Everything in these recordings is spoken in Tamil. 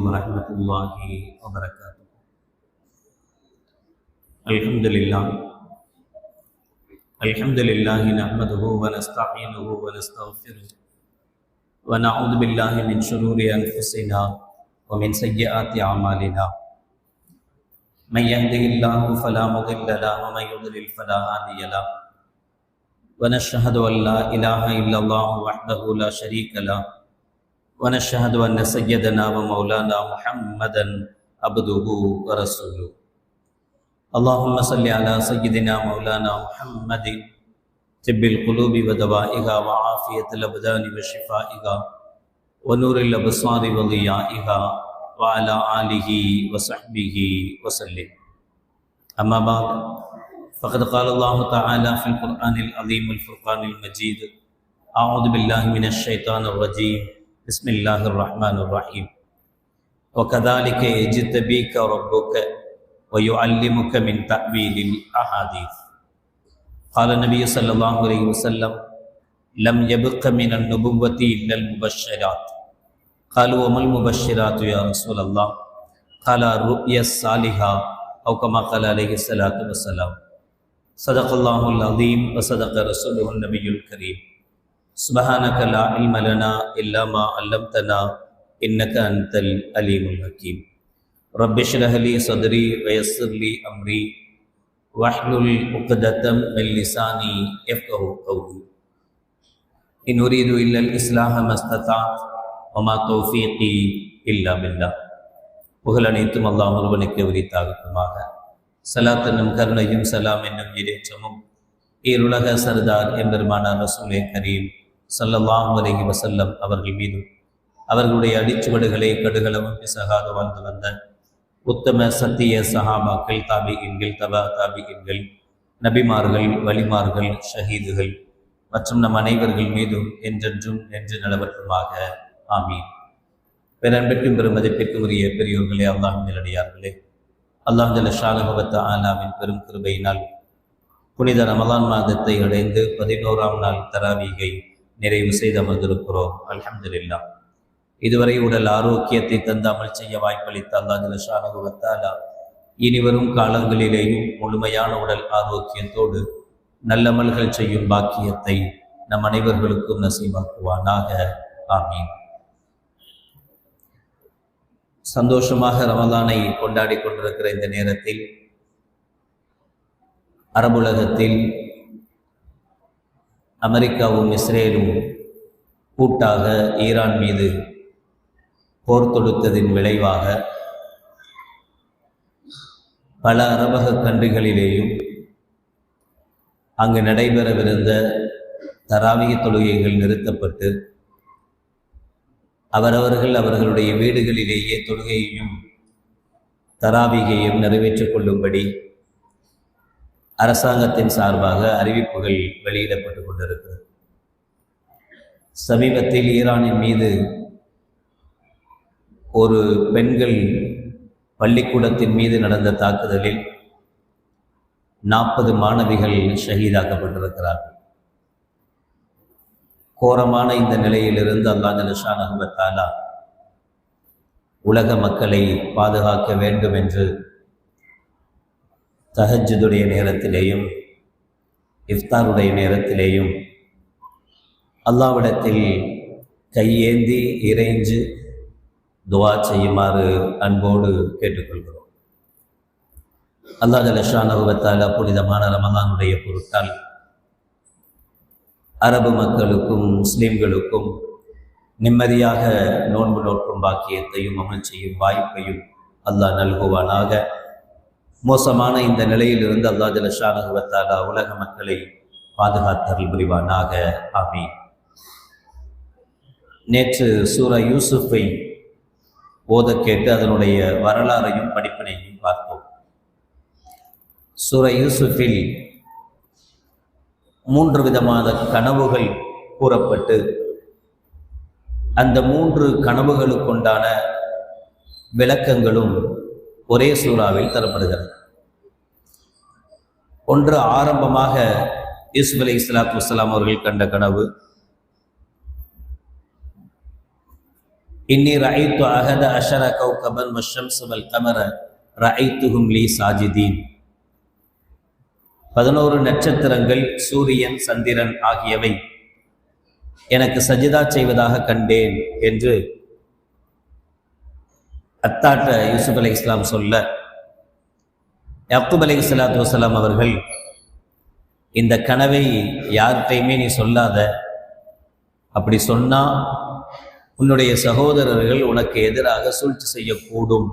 ورحمة الله وبركاته. الحمد لله نحمده ونستعينه ونستغفره ونعوذ بالله من شرور أنفسنا ومن سيئات أعمالنا. من يهده الله فلا مضل له ومن يضلل فلا هادي له. ونشهد أن لا إله إلا الله وحده لا شريك له ونشهد أن سيدنا ومولانا محمدا عبده ورسوله. اللهم صل على سيدنا مولانا محمد طب القلوب ودوائها وعافية الأبدان وشفائها ونور الأبصار وضيائها وعلى آله وصحبه وسلم. أما بعد، فقد قال الله تعالى في القرآن العظيم الفرقان المجيد: أعوذ بالله من الشيطان الرجيم، بسم الله الرحمن الرحيم. وكذلك يجتبيك ربك ويعلمك من تأويل الأحاديث. قال النبي صلى الله عليه وسلم: لم يبق من النبوة إلا المبشرات. قالوا: وما المبشرات يا رسول الله؟ قال: الرؤيا الصالحة، أو كما قال عليه الصلاة والسلام. صدق الله العظيم وصدق رسوله النبي الكريم. سبحانك لا علم لنا إلا ما علمتنا إنك أنت العليم الحكيم. رب اشرح لي صدري ويسر لي أمري واحلل عقدة من لساني يفقهوا قولي. إن أريد إلا الإصلاح ما استطعت وما توفيقي إلا بالله. புகழ் அனைத்தும் அல்லாஹ் ஒருவனுக்கு உரித்தாகட்டுமாக. சலாத் என்னும் கருணையும் சலாம் என்னும் இறைச்சமும் ஈருலக சர்தார் எம்பெருமானார் ரசூலே கரீம் ஸல்லல்லாஹு அலைஹி வஸல்லம் அவர்கள் மீதும் அவர்களுடைய அடிச்சுவடுகளை கடுகளவும் பிசகாது வாழ்ந்து வந்த உத்தம சத்திய சஹாபாக்கள், தாபிகீன்கள், தபா தாபிகீன்கள், நபிமார்கள், வலிமார்கள், ஷஹீதுகள் மற்றும் நம் அனைவர்கள் மீதும் என்றென்றும் நின்று நடவட்டுமாக. ஆமீன். பேரன்பிற்கும் பெரும் மதிப்பிற்கும் உரிய பெரியோர்களே, அல்லாஹ்வின் நல்லடியார்களே, அல்லாஹ் ஜல்ல ஷானஹு வ தஆலாவின் பெரும் கிருபையினால் புனித ரமலான் மாதத்தை அடைந்து 11ஆம் நாள் தராவீகை நிறைவு செய்து அமர்ந்திருக்கிறோம். அல்ஹம்துலில்லாஹ். இதுவரை உடல் ஆரோக்கியத்தை தந்து அமல் செய்ய வாய்ப்பளித்த அல்லாஹ் ஜல்ல ஷானஹு வ தஆலா இனிவரும் காலங்களிலேயும் முழுமையான உடல் ஆரோக்கியத்தோடு நல்லமல்கள் செய்யும் பாக்கியத்தை நம் அனைவர்களுக்கும் நசீபாக்குவானாக. ஆமீன். சந்தோஷமாக ரமலானை கொண்டாடி கொண்டிருக்கிற இந்த நேரத்தில் அரபுலகத்தில் அமெரிக்காவும் இஸ்ரேலும் கூட்டாக ஈரான் மீது போர் தொடுத்ததின் விளைவாக பல அரபக கன்றுகளிலேயும் அங்கு நடைபெறவிருந்த தராவிக தொழுகைகள் நிறுத்தப்பட்டு அவர்களுடைய வீடுகளிலேயே தொழுகையையும் தராவிகையும் நிறைவேற்றிக் கொள்ளும்படி அரசாங்கத்தின் சார்பாக அறிவிப்புகள் வெளியிடப்பட்டு கொண்டிருக்கிறது. சமீபத்தில் ஈரானின் மீது ஒரு பெண்கள் பள்ளிக்கூடத்தின் மீது நடந்த தாக்குதலில் 40 மாணவிகள் ஷஹீதாக்கப்பட்டிருக்கிறார்கள். கோரமான இந்த நிலையிலிருந்து அல்லாஹ் ஜல்ல ஷானஹு வ தஆலா உலக மக்களை பாதுகாக்க வேண்டும் என்று தஹஜ்ஜுடைய நேரத்திலேயும் இஃப்தாருடைய நேரத்திலேயும் அல்லாஹ்விடத்தில் கையேந்தி இறைஞ்சு துஆ செய்யுமாறு அன்போடு கேட்டுக்கொள்கிறோம். அல்லாஹ் ஜல்ல ஷானஹு வ தஆலா புனிதமான ரமலானுடைய பொருட்டால் அரபு மக்களுக்கும் முஸ்லிம்களுக்கும் நிம்மதியாக நோன்பு நோக்கும் பாக்கியத்தையும் அமல் செய்யும் வாய்ப்பையும் அல்லாஹ் நல்குவானாக. மோசமான இந்த நிலையிலிருந்து அல்லாஹ் ஜல்ல ஷானஹு வ தஆலா உலக மக்களை பாதுகாத்தல் புரிவானாக. ஆமீன். நேற்று சூரா யூசுஃபை ஓத கேட்டு அதனுடைய வரலாறையும் படிப்பினையும் பார்த்தோம். சூரா யூசுஃபில் 3 விதமான கனவுகள் கூறப்பட்டு அந்த 3 கனவுகளுக்குண்டான விளக்கங்களும் ஒரே சூறாவில் தரப்படுகிறது. ஒன்று, ஆரம்பமாக யூசுப் அலைஹிஸ்ஸலாத்து வஸ்ஸலாம் அவர்கள் கண்ட கனவு. இன்னி ரஐத்து அஹத அஷர கௌகபன் வஷம்ஸ வல் கமர ரஐத்துஹும் லீ சாஜிதீன். 11 நட்சத்திரங்கள், சூரியன், சந்திரன் ஆகியவை எனக்கு சஜிதா செய்வதாக கண்டேன் என்று அத்தாட்ட யூசுப் அலைஹிஸ்ஸலாம் சொல்ல, யாக்கூப் அலைஹிஸ்ஸலாத்து வஸ்ஸலாம் அவர்கள், இந்த கனவை யார்கிட்டையுமே நீ சொல்லாத, அப்படி சொன்னா உன்னுடைய சகோதரர்கள் உனக்கு எதிராக சூழ்ச்சி செய்யக்கூடும்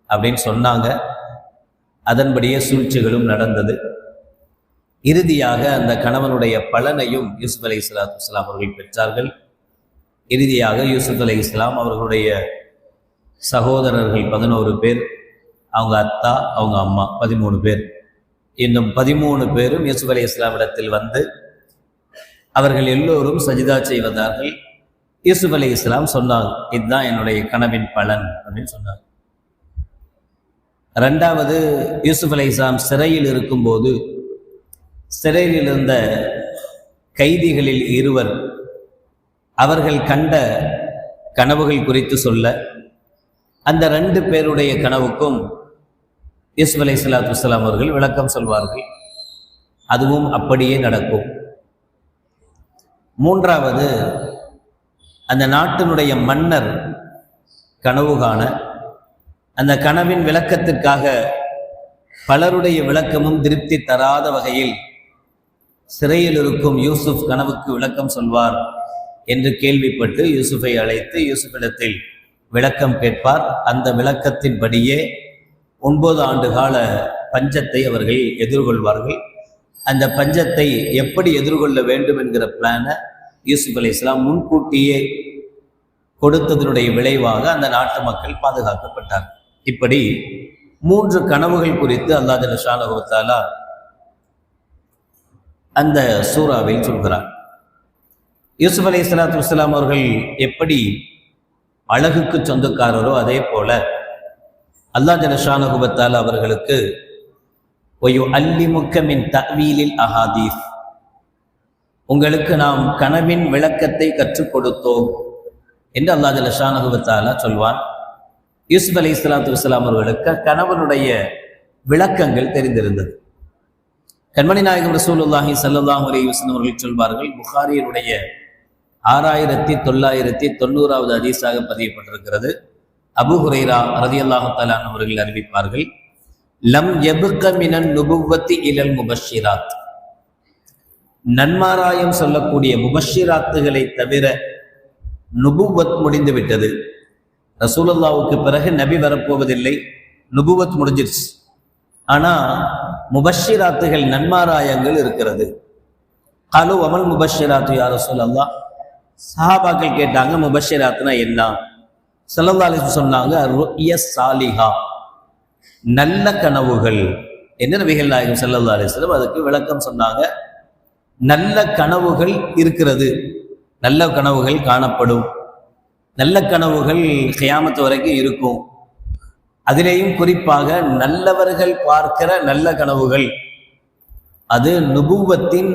அப்படின்னு சொன்னாங்க. அதன்படியே சூழ்ச்சிகளும் நடந்தது. இறுதியாக அந்த கணவனுடைய பலனையும் யூசுப் அலைஹிஸ்ஸலாத்து வஸ்ஸலாம் அவர்கள் பெற்றார்கள். இறுதியாக யூசுப் அலைஹிஸ்ஸலாம் அவர்களுடைய சகோதரர்கள் 11 பேர், அவங்க அத்தா, அவங்க அம்மா 13 பேர், இன்னும் 13 பேரும் யூசுப் அலைஹிஸ்ஸலாம் இடத்தில் வந்து அவர்கள் எல்லோரும் சஜிதா செய்வதார்கள். யூசுப் அலைஹிஸ்ஸலாம் சொன்னாங்க, இதுதான் என்னுடைய கனவின் பலன் அப்படின்னு சொன்னாங்க. இரண்டாவது, யூசுப் அலைஹிஸ்ஸலாம் சிறையில் இருக்கும்போது சிறையில் இருந்த கைதிகளில் 2 அவர்கள் கண்ட கனவுகள் குறித்து சொல்ல, அந்த 2 பேருடைய கனவுக்கும் யூசுப் அலைஹிஸ்ஸலாத்து வஸ்ஸலாம் அவர்கள் விளக்கம் சொல்வார்கள். அதுவும் அப்படியே நடக்கும். மூன்றாவது, அந்த நாட்டினுடைய மன்னர் கனவு காண, அந்த கனவின் விளக்கத்திற்காக பலருடைய விளக்கமும் திருப்தி தராத வகையில் சிறையில் இருக்கும் யூசுப் கனவுக்கு விளக்கம் சொல்வார் என்று கேள்விப்பட்டு யூசுஃபை அழைத்து யூசுஃபிடத்தில் விளக்கம் கேட்பார். அந்த விளக்கத்தின்படியே 9 ஆண்டு கால பஞ்சத்தை அவர்கள் எதிர்கொள்வார்கள். அந்த பஞ்சத்தை எப்படி எதிர்கொள்ள வேண்டும் என்கிற பிளானை யூசுப் அலைஹிஸ்ஸலாம் முன்கூட்டியே கொடுத்ததனுடைய விளைவாக அந்த நாட்டு மக்கள் பாதுகாக்கப்பட்டார். இப்படி 3 கனவுகள் குறித்து அல்லாஹ் ஜல்ல ஷானஹு வ தஆலா அந்த சூறாவில் சொல்கிறார். யூசுப் அலைஹிஸ்ஸலாத்து வஸ்ஸலாம் அவர்கள் எப்படி அழகுக்கு சொந்தக்காரரோ அதே போல அல்லாஹ் ஜல்ல ஷானஹு வ தஆலா அவர்களுக்கு வயுஅல்லிமுக மின் தஅவீலில் அஹாதீஸ், உங்களுக்கு நாம் கனவின் விளக்கத்தை கற்றுக் கொடுத்தோம் என்று அல்லாஹ் ஜல்ல ஷானஹு வ தஆலா சொல்வான். யூசுப் அலைஹிஸ்ஸலாத்து வஸ்ஸலாம் அவர்களுக்கு கனவனுடைய விளக்கங்கள் தெரிந்திருந்தது. கண்மணி நாயகம் ரசூலுல்லாஹி ஸல்லல்லாஹு அலைஹி வஸல்லம் அவர்கள் சொல்வார்கள், புகாரியினுடைய 6990வது ஹதீஸாக பதியப்பட்டிருக்கிறது. அபூ ஹுரைரா ரலியல்லாஹு தஆலா அவர்கள் அறிவிப்பார்கள், லம் யப்க மினன் நுபுவ்வத்தி இலல் முபஷ்ஷிராத், நன்மாராயம் சொல்லக்கூடிய முபஷ்ஷிராத்துகளை தவிர நுபுவத் முடிந்து விட்டது. ரசூலுல்லாஹ்வுக்கு பிறகு நபி வரப்போவதில்லை, நுபுவத் முடிஞ்சிருச்சு. ஆனா முபஷ்ஷிராத்துகள் நன்மாராயங்கள் இருக்கிறது. காலு அமல் முபஷ்ஷிராத்து யா ரசூலல்லாஹ், சஹாபாக்கள் கேட்டாங்க முபஷ்ஷிராத்னா என்ன? ஸல்லல்லாஹு அலைஹி வஸல்லம் சொன்னாங்க, ருய்ய சாலிஹா, நல்ல கனவுகள் என்று நபிகள் நாயகம் ஸல்லல்லாஹு அலைஹி வஸல்லம் அதுக்கு விளக்கம் சொன்னாங்க. நல்ல கனவுகள் இருக்கிறது, நல்ல கனவுகள் காணப்படும், நல்ல கனவுகள் கியாமத் வரைக்கும் இருக்கும். அதிலேயும் குறிப்பாக நல்லவர்கள் பார்க்கிற நல்ல கனவுகள், அது நுபுவத்தின்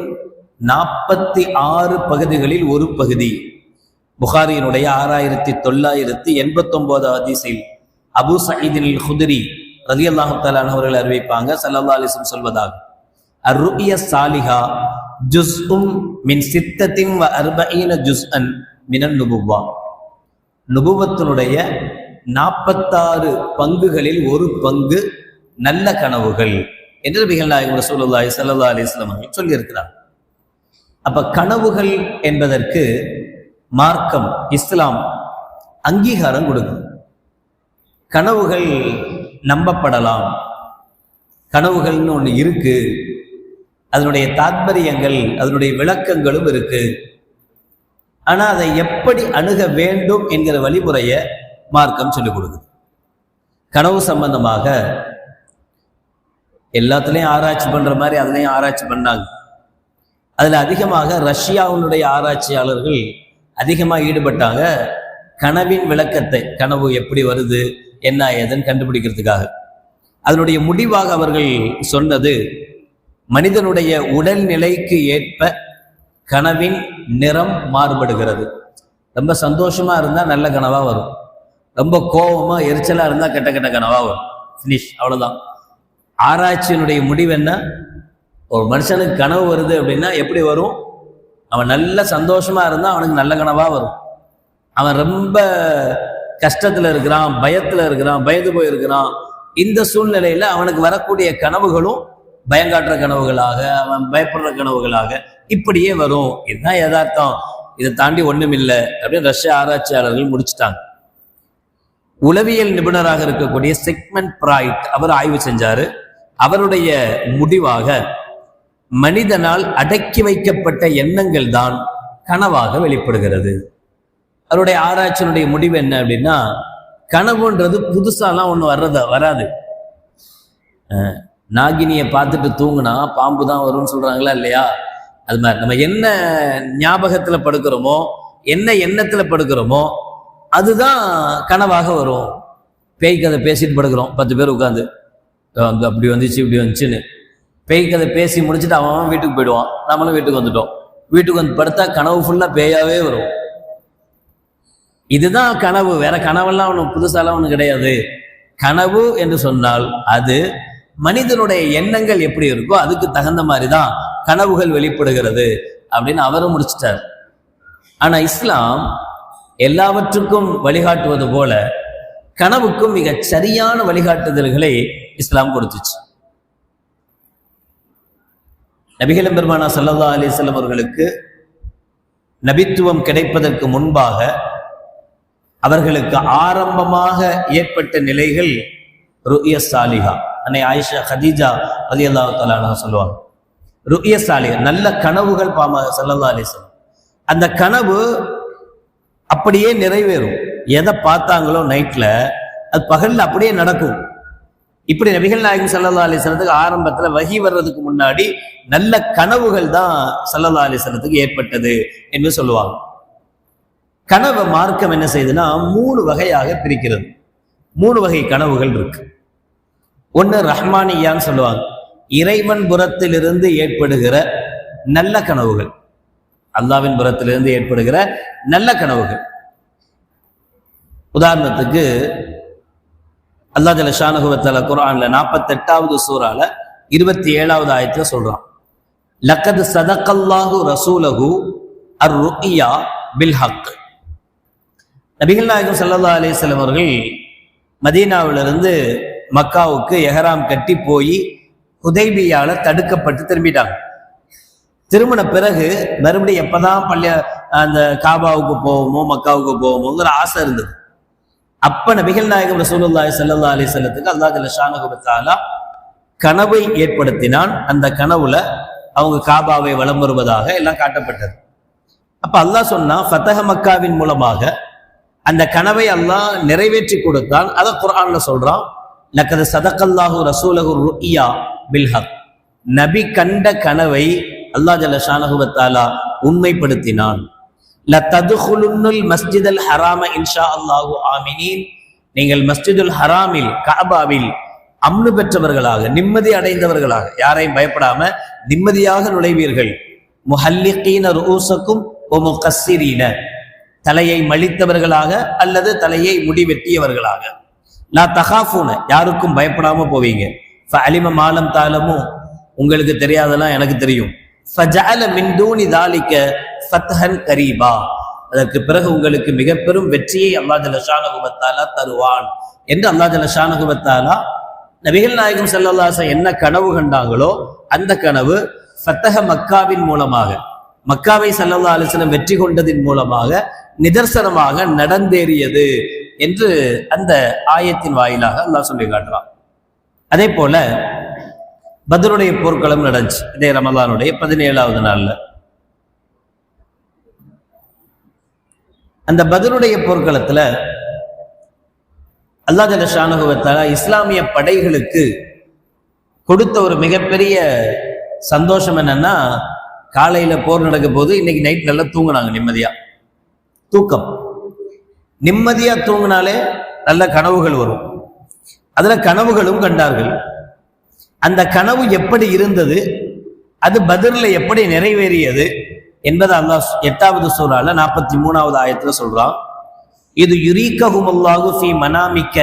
46 பகுதிகளில் ஒரு பகுதி. புகாரியினுடைய 6989 ஹதீஸில் அபூ சயீத் அல் குத்ரி ரலியல்லாஹு தஆலா அவர்கள் அறிவிப்பாங்க, ஸல்லல்லாஹு அலைஹி வஸல்லம் சொல்வதாக, அர்-ருய்யா சாலிஹா ஜுஸ்உம் மின் 46 ஜுஸ்அன் மினன் நுபுவ்வா, நுபுவத்தினுடைய 46 பங்குகளில் ஒரு பங்கு நல்ல கனவுகள் என்று நபிகள் நாயகம் ரசூலுல்லாஹி ஸல்லல்லாஹு அலைஹி வஸல்லம் அவர்கள் சொல்லியிருக்கிறார். அப்ப கனவுகள் என்பதற்கு மார்க்கம், இஸ்லாம் அங்கீகாரம் கொடுக்கும். கனவுகள் நம்பப்படலாம், கனவுகள்னு ஒன்று இருக்கு, அதனுடைய தாத்பரியங்கள், அதனுடைய விளக்கங்களும் இருக்கு. ஆனா அதை எப்படி அணுக வேண்டும் என்கிற வழிமுறையை மார்க்கம் சொல்லிக் கொடுக்குது. கனவு சம்பந்தமாக எல்லாத்துலேயும் ஆராய்ச்சி பண்ற மாதிரி அதுலேயும் ஆராய்ச்சி பண்ணாங்க. அதுல அதிகமாக ரஷ்யாவினுடைய ஆராய்ச்சியாளர்கள் அதிகமாக ஈடுபட்டாங்க. கனவின் விளக்கத்தை, கனவு எப்படி வருது என்ன ஏதுன்னு கண்டுபிடிக்கிறதுக்காக. அதனுடைய முடிவாக அவர்கள் சொன்னது, மனிதனுடைய உடல் நிலைக்கு ஏற்ப கனவின் நிறம் மாறுபடுகிறது. ரொம்ப சந்தோஷமா இருந்தா நல்ல கனவா வரும், ரொம்ப கோபமா எரிச்சலா இருந்தா கெட்ட கெட்ட கனவா வரும். ஃபினிஷ், அவ்வளவுதான். ஆராய்ச்சியினுடைய முடிவு என்ன? ஒரு மனுஷனுக்கு கனவு வருது அப்படின்னா எப்படி வரும்? அவன் நல்ல சந்தோஷமா இருந்தா அவனுக்கு நல்ல கனவா வரும். அவன் ரொம்ப கஷ்டத்துல இருக்கிறான், பயத்துல இருக்கிறான், பயந்து போயிருக்கிறான், இந்த சூழ்நிலையில அவனுக்கு வரக்கூடிய கனவுகளும் பயங்காட்டுற கனவுகளாக, அவன் பயப்படுற கனவுகளாக இப்படியே வரும். இதுதான் யதார்த்தம், இதை தாண்டி ஒண்ணும் இல்லை அப்படின்னு ரஷ்ய ஆராய்ச்சியாளர்கள் முடிச்சுட்டாங்க. உளவியல் நிபுணராக இருக்கக்கூடிய சிக்மண்ட் ஃப்ராய்ட் அவர் ஆய்வு செஞ்சாரு. அவருடைய முடிவாக மனிதனால் அடக்கி வைக்கப்பட்ட எண்ணங்கள் தான் கனவாக வெளிப்படுகிறது. அவருடைய ஆராய்ச்சியினுடைய முடிவு என்ன அப்படின்னா, கனவுன்றது புதுசாலாம் ஒண்ணு வராது. நாகினியை பார்த்துட்டு தூங்குனா பாம்பு தான் வரும்னு சொல்றாங்களா இல்லையா? அது மாதிரி நம்ம என்ன ஞாபகத்துல படுக்கிறோமோ, என்ன எண்ணத்துல படுக்கிறோமோ அதுதான் கனவாக வரும். பேய் கதை பேசிட்டு படுக்கிறோம் 10 பேர் உட்காந்து, அப்படி வந்துச்சு இப்படி வந்துச்சுன்னு. பேய் கதை பேசி முடிச்சுட்டு அவன் வீட்டுக்கு போயிடுவான், நம்மளும் வீட்டுக்கு வந்துட்டோம். வீட்டுக்கு வந்து படுத்தா கனவு ஃபுல்லா பேயாவே வரும். இதுதான் கனவு, வேற கனவெல்லாம் ஒன்று புதுசாலாம் ஒன்று கிடையாது. கனவு என்று சொன்னால் அது மனிதனுடைய எண்ணங்கள் எப்படி இருக்கோ அதுக்கு தகுந்த மாதிரி தான் கனவுகள் வெளிப்படுகிறது அப்படின்னு அவரும் முடிச்சிட்டார். ஆனா இஸ்லாம் எல்லாவற்றுக்கும் வழிகாட்டுவது போல கனவுக்கும் மிக சரியான வழிகாட்டுதல்களை இஸ்லாம் கொடுத்துச்சு. நபிகள் பெருமானா ஸல்லல்லாஹு அலைஹி வஸல்லம் அவர்களுக்கு நபித்துவம் கிடைப்பதற்கு முன்பாக அவர்களுக்கு ஆரம்பமாக ஏற்பட்ட நிலைகள் ருய்ய சாலிஹா. அன்னை ஆயிஷா ஹதீஜா ரலியல்லாஹு தஆலா அன்ஹா சொல்லுவாங்க, ருய்ய சாலிஹா, நல்ல கனவுகள் ஸல்லல்லாஹு அலைஹி வஸல்லம். அந்த கனவு அப்படியே நிறைவேறும். எதை பார்த்தாங்களோ நைட்ல அது பகல்ல அப்படியே நடக்கும். இப்படி நபிகள் நாயகம் ஸல்லல்லாஹு அலைஹி வஸல்லத்துக்கு ஆரம்பத்துல வஹி வர்றதுக்கு முன்னாடி நல்ல கனவுகள் தான் ஸல்லல்லாஹு அலைஹி வஸல்லத்துக்கு ஏற்பட்டது என்று சொல்லுவாங்க. கனவு மார்க்கம் என்ன செய்யுதுன்னா 3 வகையாக பிரிக்கிறது. 3 வகை கனவுகள் இருக்கு. ஒன்று ரஹ்மானியான்னு சொல்லுவாங்க, இறைவன் புறத்திலிருந்து ஏற்படுகிற நல்ல கனவுகள், அல்லாவின் புறத்திலிருந்து ஏற்படுகிற நல்ல கனவுகள். உதாரணத்துக்கு அல்லாஹ் ஜல்ல ஷானஹு வ தஆலா குர்ஆன்ல 48வது சூரால 27வது ஆயத்துல சொல்றான், லக்கத் ஸதகல்லாஹு ரசூலஹு அர்-ருய்யா பில் ஹக். நபிகள் நாயகம் ஸல்லல்லாஹு அலைஹி வஸல்லம் அவர்கள் மதீனாவிலிருந்து மக்காவுக்கு எஹராம் கட்டி போய் ஹுதைபியால தடுக்கப்பட்டு திரும்பிட்டாங்க. திரும்பின பிறகு மறுபடியும் எப்பதான் அந்த காபாவுக்கு போவோமோ மக்காவுக்கு போவோமோங்கிற ஆசை இருந்தது. அப்ப நபிகள் நாயகம் ரசூலுல்லாஹி ஸல்லல்லாஹு அலைஹி வஸல்லத்துக்கு அல்லாஹ் ஜல்ல ஷானஹு வ தஆலா கனவை ஏற்படுத்தினான். அந்த கனவுல அவங்க காபாவை வலம் வருவதாக எல்லாம் காட்டப்பட்டது. அப்ப அல்லாஹ் சொன்னா ஃபதஹ மக்காவின் மூலமாக அந்த கனவை அல்லாஹ் நிறைவேற்றி கொடுத்தான். அதை குர்ஆன்ல சொல்றான், லக்கத் ஸதகல்லாஹு ரசூலஹு ருய்யா பில் ஹக். நபி கண்ட கனவை அல்லாஹ் ஜல்ல ஷானஹு வ தஆலா உண்மைப்படுத்தினான். லததுகுலுன்னல் மஸ்ஜிதல் ஹராம இன்ஷா அல்லாஹு ஆமினீன். நீங்கள் மஸ்ஜிதுல் ஹராமில் கஅபாவில் அம்னு பெற்றவர்களாக, நிம்மதி அடைந்தவர்களாக, யாரையும் பயப்படாம நிம்மதியாக நுழைவீர்கள். முஹல்லிகீன ரூஸக்கும் வ முகஸ்ஸிரீன, தலையை மலித்தவர்களாக அல்லது தலையை முடிவெட்டியவர்களாக. லா தகாஃபூன, யாருக்கும் பயப்படாம போவீங்க. ஃபஅலிம மாலம் தாலமு, உங்களுக்கு தெரியாதெல்லாம் எனக்கு தெரியும். ஃபஜஅல மின் தூனி தாலிக ஃபத்ஹன் கரீபா, அதற்கு பிறகு உங்களுக்கு மிக பெரும் வெற்றியை அல்லாஹ் ஜல்ல ஷானஹு வ தஆலா தருவான் என்று அல்லாஹ் ஜல்ல ஷானஹு வ தஆலா நபிகள் நாயகம் ஸல்லல்லாஹு அலைஹி வஸல்லம் என்ன கனவு கண்டாங்களோ அந்த கனவு ஃபத்ஹ மக்காவின் மூலமாக, மக்காவை ஸல்லல்லாஹு அலைஹி வஸல்லம் வெற்றி கொண்டதின் மூலமாக நிதர்சனமாக நடந்தேறியது என்று அந்த ஆயத்தின் வாயிலாக அல்லாஹ் சொல்லி காட்டுறான். அதே போல பத்ருடைய போர்க்களம் நடந்துச்சு இதே ரமலானுடைய 17வது நாள்ல. அந்த பத்ருடைய போர்க்களத்துல அல்லாஹ் ஜல்ல ஷானஹு வ தஆலா இஸ்லாமிய படைகளுக்கு கொடுத்த ஒரு மிகப்பெரிய சந்தோஷம் என்னன்னா, காலையில போர் நடக்க போது இன்னைக்கு நைட் நல்லா தூங்குனாங்க. நிம்மதியா தூக்கம், நிம்மதியா தூங்கினாலே நல்ல கனவுகள் வரும். அதுல கனவுகளும் கண்டார்கள். அந்த கனவு எப்படி இருந்தது, அது பத்ர்ல எப்படி நிறைவேறியது, என்பது அல்லாஹ் 8வது சூறால 43வது ஆயத்துல சொல்றான். இது யுரீகஹுமுல்லாஹு ஃபீ மனாமிக்க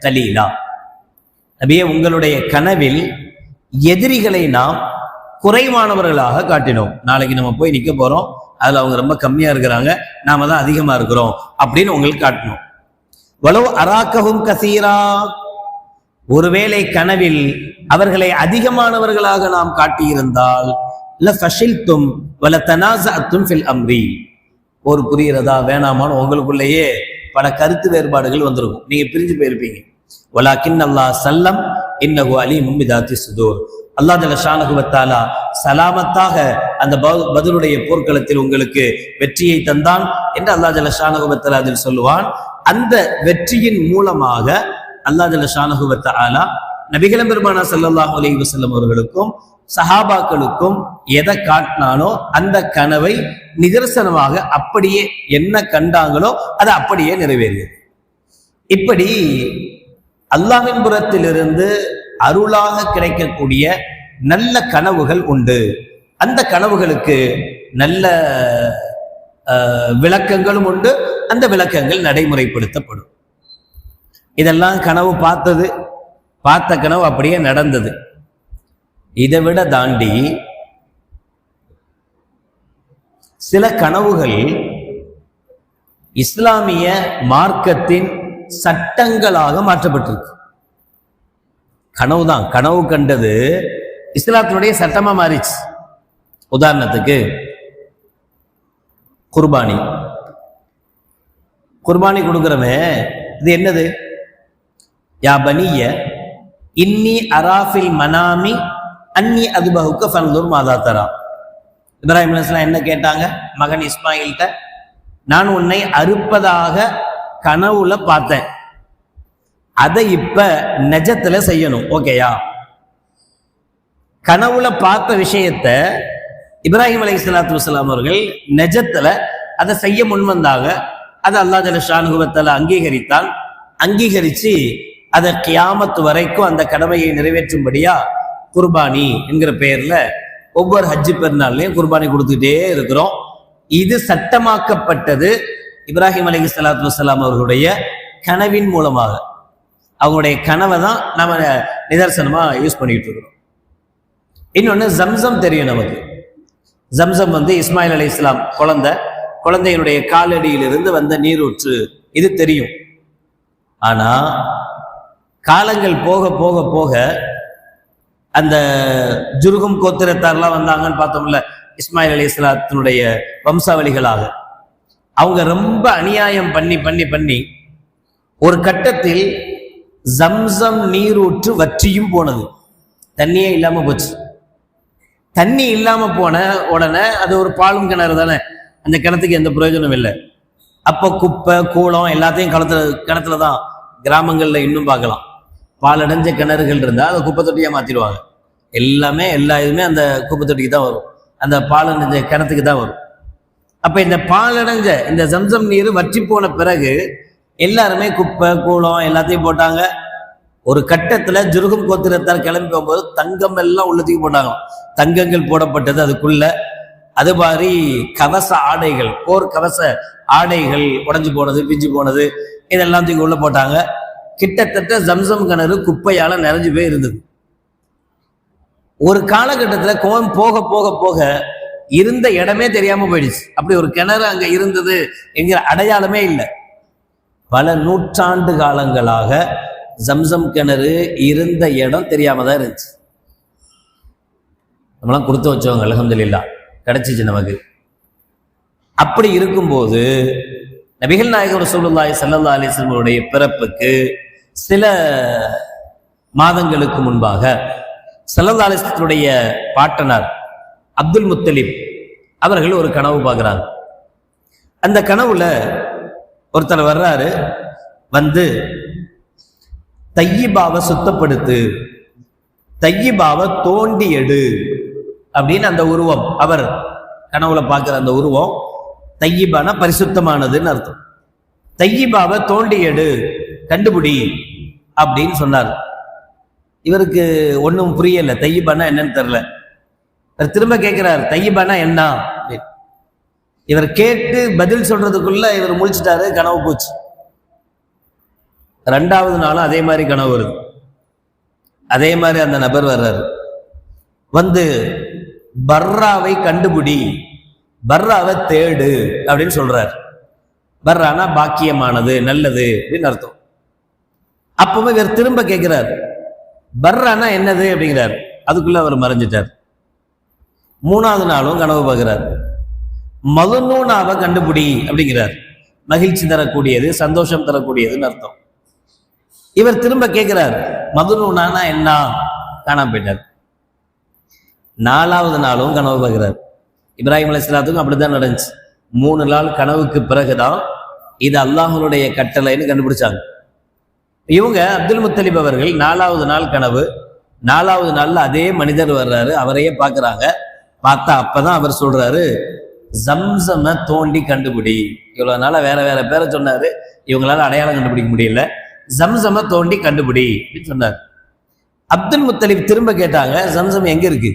கலீலா. நபியே, உங்களுடைய கனவில் எதிரிகளை நாம் குறைவானவர்களாக காட்டினோம். நாளைக்கு நம்ம போய் நிக்க போறோம், அதுல அவங்க ரொம்ப கம்மியா இருக்கிறாங்க, நாம தான் அதிகமா இருக்கிறோம் அப்படின்னு உங்களுக்கு காட்டணும். வலவ் அராக்கஹும் கசீரா, ஒருவேளை கனவில் அவர்களை அதிகமானவர்களாக நாம் காட்டியிருந்தால் லஃபஷில்தும் வலதனாஸஅத்தும் ஃபில் அம்ரி, ஒரு புரிகிறதா வேணாமான்னு உங்களுக்குள்ளேயே பல கருத்து வேறுபாடுகள் வந்திருக்கும், நீங்க பிரிஞ்சு போயிருப்பீங்க. வலாக்கின் அல்லாஹ் சல்லம் இன்னஹு அலீமும் பிதாத்தி சுதூர். அல்லாஹ் ஜல்ல ஷானஹு வ தஆலா சலாமத்தாக அந்த பத்ருடைய போர்க்களத்தில் உங்களுக்கு வெற்றியை தந்தான் என்று அல்லாஹ் ஜல்ல ஷானஹு வ தஆலா அதில் சொல்லுவான். அந்த வெற்றியின் மூலமாக அல்லாஹ் ஜல்ல ஷானஹு வ தஆலா நபிகள் பெருமானா ஸல்லல்லாஹு அலைஹி வஸல்லம் அவர்களுக்கும் சஹாபாக்களுக்கும் எதை காட்டினானோ அந்த கனவை நிதர்சனமாக அப்படியே என்ன கண்டாங்களோ அது அப்படியே நிறைவேறியது. இப்படி அல்லாஹ்வின் புறத்திலிருந்து அருளாக கிடைக்கக்கூடிய நல்ல கனவுகள் உண்டு. அந்த கனவுகளுக்கு நல்ல விளக்கங்களும் உண்டு, அந்த விளக்கங்கள் நடைமுறைப்படுத்தப்படும். இதெல்லாம் கனவு பார்த்த கனவு அப்படியே நடந்தது. இதை விட தாண்டி சில கனவுகள் இஸ்லாமிய மார்க்கத்தின் சட்டங்களாக மாற்றப்பட்டிருக்கு. கனவுதான், கனவு கண்டது இஸ்லாத்தினுடைய சட்டமா மாறிச்சு. உதாரணத்துக்கு குர்பானி கொடுக்கிறவன் இது என்னது? யா பனிய இன்னி அராஃபில் மனாமி அன்னி அதுபஹுக்க ஃபன்துர் மாதா தரா. இப்ராஹிம் அலைஹிஸ்ஸலாம் என்ன கேட்டாங்க மகன் இஸ்மாயில்கிட்ட? நான் உன்னை அறுப்பதாக கனவுல பார்த்தேன், அதை இப்ப நெஜத்துல செய்யணும், ஓகேயா? கனவுல பார்த்த விஷயத்த இப்ராஹிம் அலைஹிஸ்ஸலாத்து வஸ்ஸலாம் அவர்கள் நெஜத்துல அதை செய்ய முன்வந்தாங்க. அதை அல்லாஹ் ஜல்ல ஷானுஹு வ தஆலா அங்கீகரித்தான். அங்கீகரிச்சு அதை கியாமத்து வரைக்கும் அந்த கடமையை நிறைவேற்றும்படியா குர்பானி என்கிற பெயர்ல ஒவ்வொரு ஹஜ்ஜு பெருநாள்லையும் குர்பானி கொடுத்துட்டே இருக்கிறோம். இது சட்டமாக்கப்பட்டது இப்ராஹிம் அலைஹிஸ்ஸலாத்து வஸ்ஸலாம் அவர்களுடைய கனவின் மூலமாக. அவங்களுடைய கனவை தான் நம்ம நிதர்சனமா யூஸ் பண்ணிட்டு இருக்கிறோம். இன்னொன்னு ஜம்சம் தெரியும் நமக்கு. ஜம்சம் இஸ்மாயில் அலைஹிஸ்ஸலாம் குழந்தையினுடைய காலடியிலிருந்து வந்த நீரூற்று, இது தெரியும். ஆனா காலங்கள் போக போக போக அந்த ஜுர்ஹும் கோத்திரத்தார்லாம் வந்தாங்கன்னு பார்த்தோம்ல, இஸ்மாயில் அலைஹிஸ்ஸலாத்தினுடைய வம்சாவளிகளாக. அவங்க ரொம்ப அநியாயம் பண்ணி பண்ணி பண்ணி ஒரு கட்டத்தில் ஜம்சம் நீரூற்று வற்றியும் போனது, தண்ணியே இல்லாம போச்சு. தண்ணி இல்லாம போன உடனே அது ஒரு பாலும் கிணறு தானே, அந்த கிணத்துக்கு எந்த பிரயோஜனம் இல்லை. அப்போ குப்பை கூளம் எல்லாத்தையும் கிணத்துல தான் கிராமங்கள்ல இன்னும் பார்க்கலாம். பாலடைஞ்ச கிணறுகள் இருந்தால் அதை குப்பை தொட்டியா மாத்திடுவாங்க. எல்லா இதுவுமே அந்த குப்பை தொட்டிக்கு தான் வரும், அந்த பாலடைஞ்ச கிணத்துக்கு தான் வரும். அப்ப இந்த பாலடைஞ்ச இந்த ஜம்சம் நீர் வற்றி போன பிறகு எல்லாருமே குப்பை கூளம் எல்லாத்தையும் போட்டாங்க. ஒரு கட்டத்துல ஜுர்ஹும் கோத்திரத்தார் கிளம்பி போகும்போது தங்கம் எல்லாம் உள்ளத்துக்கு போட்டாங்க. தங்கங்கள் போடப்பட்டது அதுக்குள்ள. அது மாதிரி கவச ஆடைகள், போர் கவச ஆடைகள் உடைஞ்சு போனது, பிஞ்சு போனது, இதெல்லாம் தூக்கி உள்ள போட்டாங்க. கிட்டத்தட்ட ஜம்சம் கிணறு குப்பையால நிறைஞ்சு போய் இருந்தது. ஒரு காலகட்டத்துல கோம் போக போக போக இருந்த இடமே தெரியாம போயிடுச்சு. அப்படி ஒரு கிணறு அங்க இருந்தது என்கிற அடையாளமே இல்லை. பல நூற்றாண்டு காலங்களாக ஜம்சம் கிணறு இருந்த இடம் தெரியாம தான் இருந்துச்சு. நம்மளாம் கொடுத்து வச்சவங்க, அல்ஹம்துலில்லாஹ் கிடைச்சிச்சு நமக்கு. அப்படி இருக்கும்போது நபிகள் நாயகம் ரசூலுல்லாஹி ஸல்லல்லாஹு அலைஹி வஸல்லம் பிறப்புக்கு சில மாதங்களுக்கு முன்பாக ஸல்லல்லாஹு அலைஹி வஸல்லம் பாட்டனார் அப்துல் முத்தலிப் அவர்கள் ஒரு கனவு பார்க்கிறாங்க. அந்த கனவுல ஒருத்தர் வர்றாரு, தையிபாவை சுத்தப்படுத்து, தையிபாவை தோண்டி எடு அப்படின்னு அந்த உருவம், அவர் கனவுல பார்க்கிற அந்த உருவம் தையிபான பரிசுத்தமானதுன்னு அர்த்தம். தையிபாவை தோண்டி எடு, கண்டுபிடி அப்படின்னு சொன்னார். இவருக்கு ஒன்றும் புரியல, தையிபானா என்னன்னு தெரியல. திரும்ப கேட்கிறார், தையிபானா என்ன? இவர் கேட்டு பதில் சொல்றதுக்குள்ள இவர் முழிச்சிட்டாரு, கனவு போச்சு. 2வது நாளும் அதே மாதிரி கனவு வருது. அதே மாதிரி அந்த நபர் வர்றாரு, வந்து பர்ராவை கண்டுபிடி, பர்ராவை தேடு அப்படின்னு சொல்றாரு. பர்ரானா பாக்கியமானது, நல்லது அப்படின்னு அர்த்தம். அப்பவும் இவர் திரும்ப கேட்கிறார், பர்ரானா என்னது அப்படிங்கிறார். அதுக்குள்ள அவர் மறைஞ்சிட்டார். 3வது நாளும் கனவு பார்க்கிறார், மதுனூனாவை கண்டுபிடி அப்படிங்கிறார். மகிழ்ச்சி தரக்கூடியது, சந்தோஷம் தரக்கூடியதுன்னு அர்த்தம். இவர் திரும்ப கேட்கிறார், மதுனூனானா என்ன? காணாம போயிட்டார். 4வது நாளும் கனவு பார்க்கிறார். இப்ராஹிம் அலைஹிஸ்ஸலாத்துக்கும் அப்படித்தான் நடந்துச்சு. 3 நாள் கனவுக்கு பிறகுதான் இது அல்லாஹ்வுடைய கட்டளைன்னு கண்டுபிடிச்சாங்க. இவங்க அப்துல் முத்தலிப் அவர்கள் 4வது நாள் கனவு, 4வது நாள்ல அதே மனிதர் வர்றாரு, அவரையே பார்க்கறாங்க. பார்த்தா அப்பதான் அவர் சொல்றாரு, ஜம்சம தோண்டி கண்டுபிடி. இவ்வளவு நாளா வேற வேற பேரை சொன்னாரு, இவங்களால அடையாளம் கண்டுபிடிக்க முடியல. ஜம்சம தோண்டி கண்டுபிடி அப்படின்னு சொன்னார். அப்துல் முத்தலிப் திரும்ப கேட்டாங்க, ஜம்சம் எங்க இருக்கு?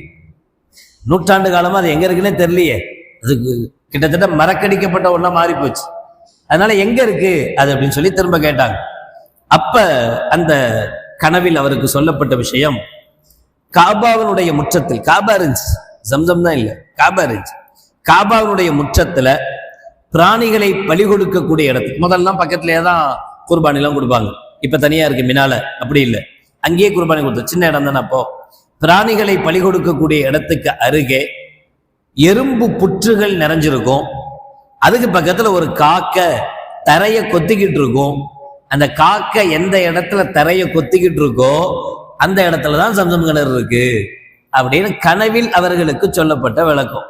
நூற்றாண்டு காலமா அது எங்க இருக்குன்னே தெரியலையே, அதுக்கு கிட்டத்தட்ட மறக்கடிக்கப்பட்ட ஒண்ணா மாறி போச்சு, அதனால எங்க இருக்கு அது அப்படின்னு சொல்லி திரும்ப கேட்டாங்க. அப்ப அந்த கனவில் அவருக்கு சொல்லப்பட்ட விஷயம், காபாவினுடைய முற்றத்தில், காபா இருந்துச்சு, ஜம்சம் தான் இல்ல, காபா இருந்துச்சு. காபாவினுடைய முற்றத்துல பிராணிகளை பலி கொடுக்கக்கூடிய இடத்துக்கு, முதல்லாம் பக்கத்திலேயே தான் குர்பானி எல்லாம் கொடுப்பாங்க. இப்ப தனியா இருக்கு மினால, அப்படி இல்லை, அங்கேயே குர்பானி கொடுத்த சின்ன இடம் தானே. அப்போ பிராணிகளை பலி கொடுக்கக்கூடிய இடத்துக்கு அருகே எறும்பு புற்றுகள் நிறைஞ்சிருக்கும். அதுக்கு பக்கத்துல ஒரு காக்க தரைய கொத்திக்கிட்டு இருக்கும். அந்த காக்க எந்த இடத்துல தரைய கொத்திக்கிட்டு இருக்கோ அந்த இடத்துலதான் ஜம்சம் கிணறு இருக்கு அப்படின்னு கனவில் அவர்களுக்கு சொல்லப்பட்ட விளக்கம்.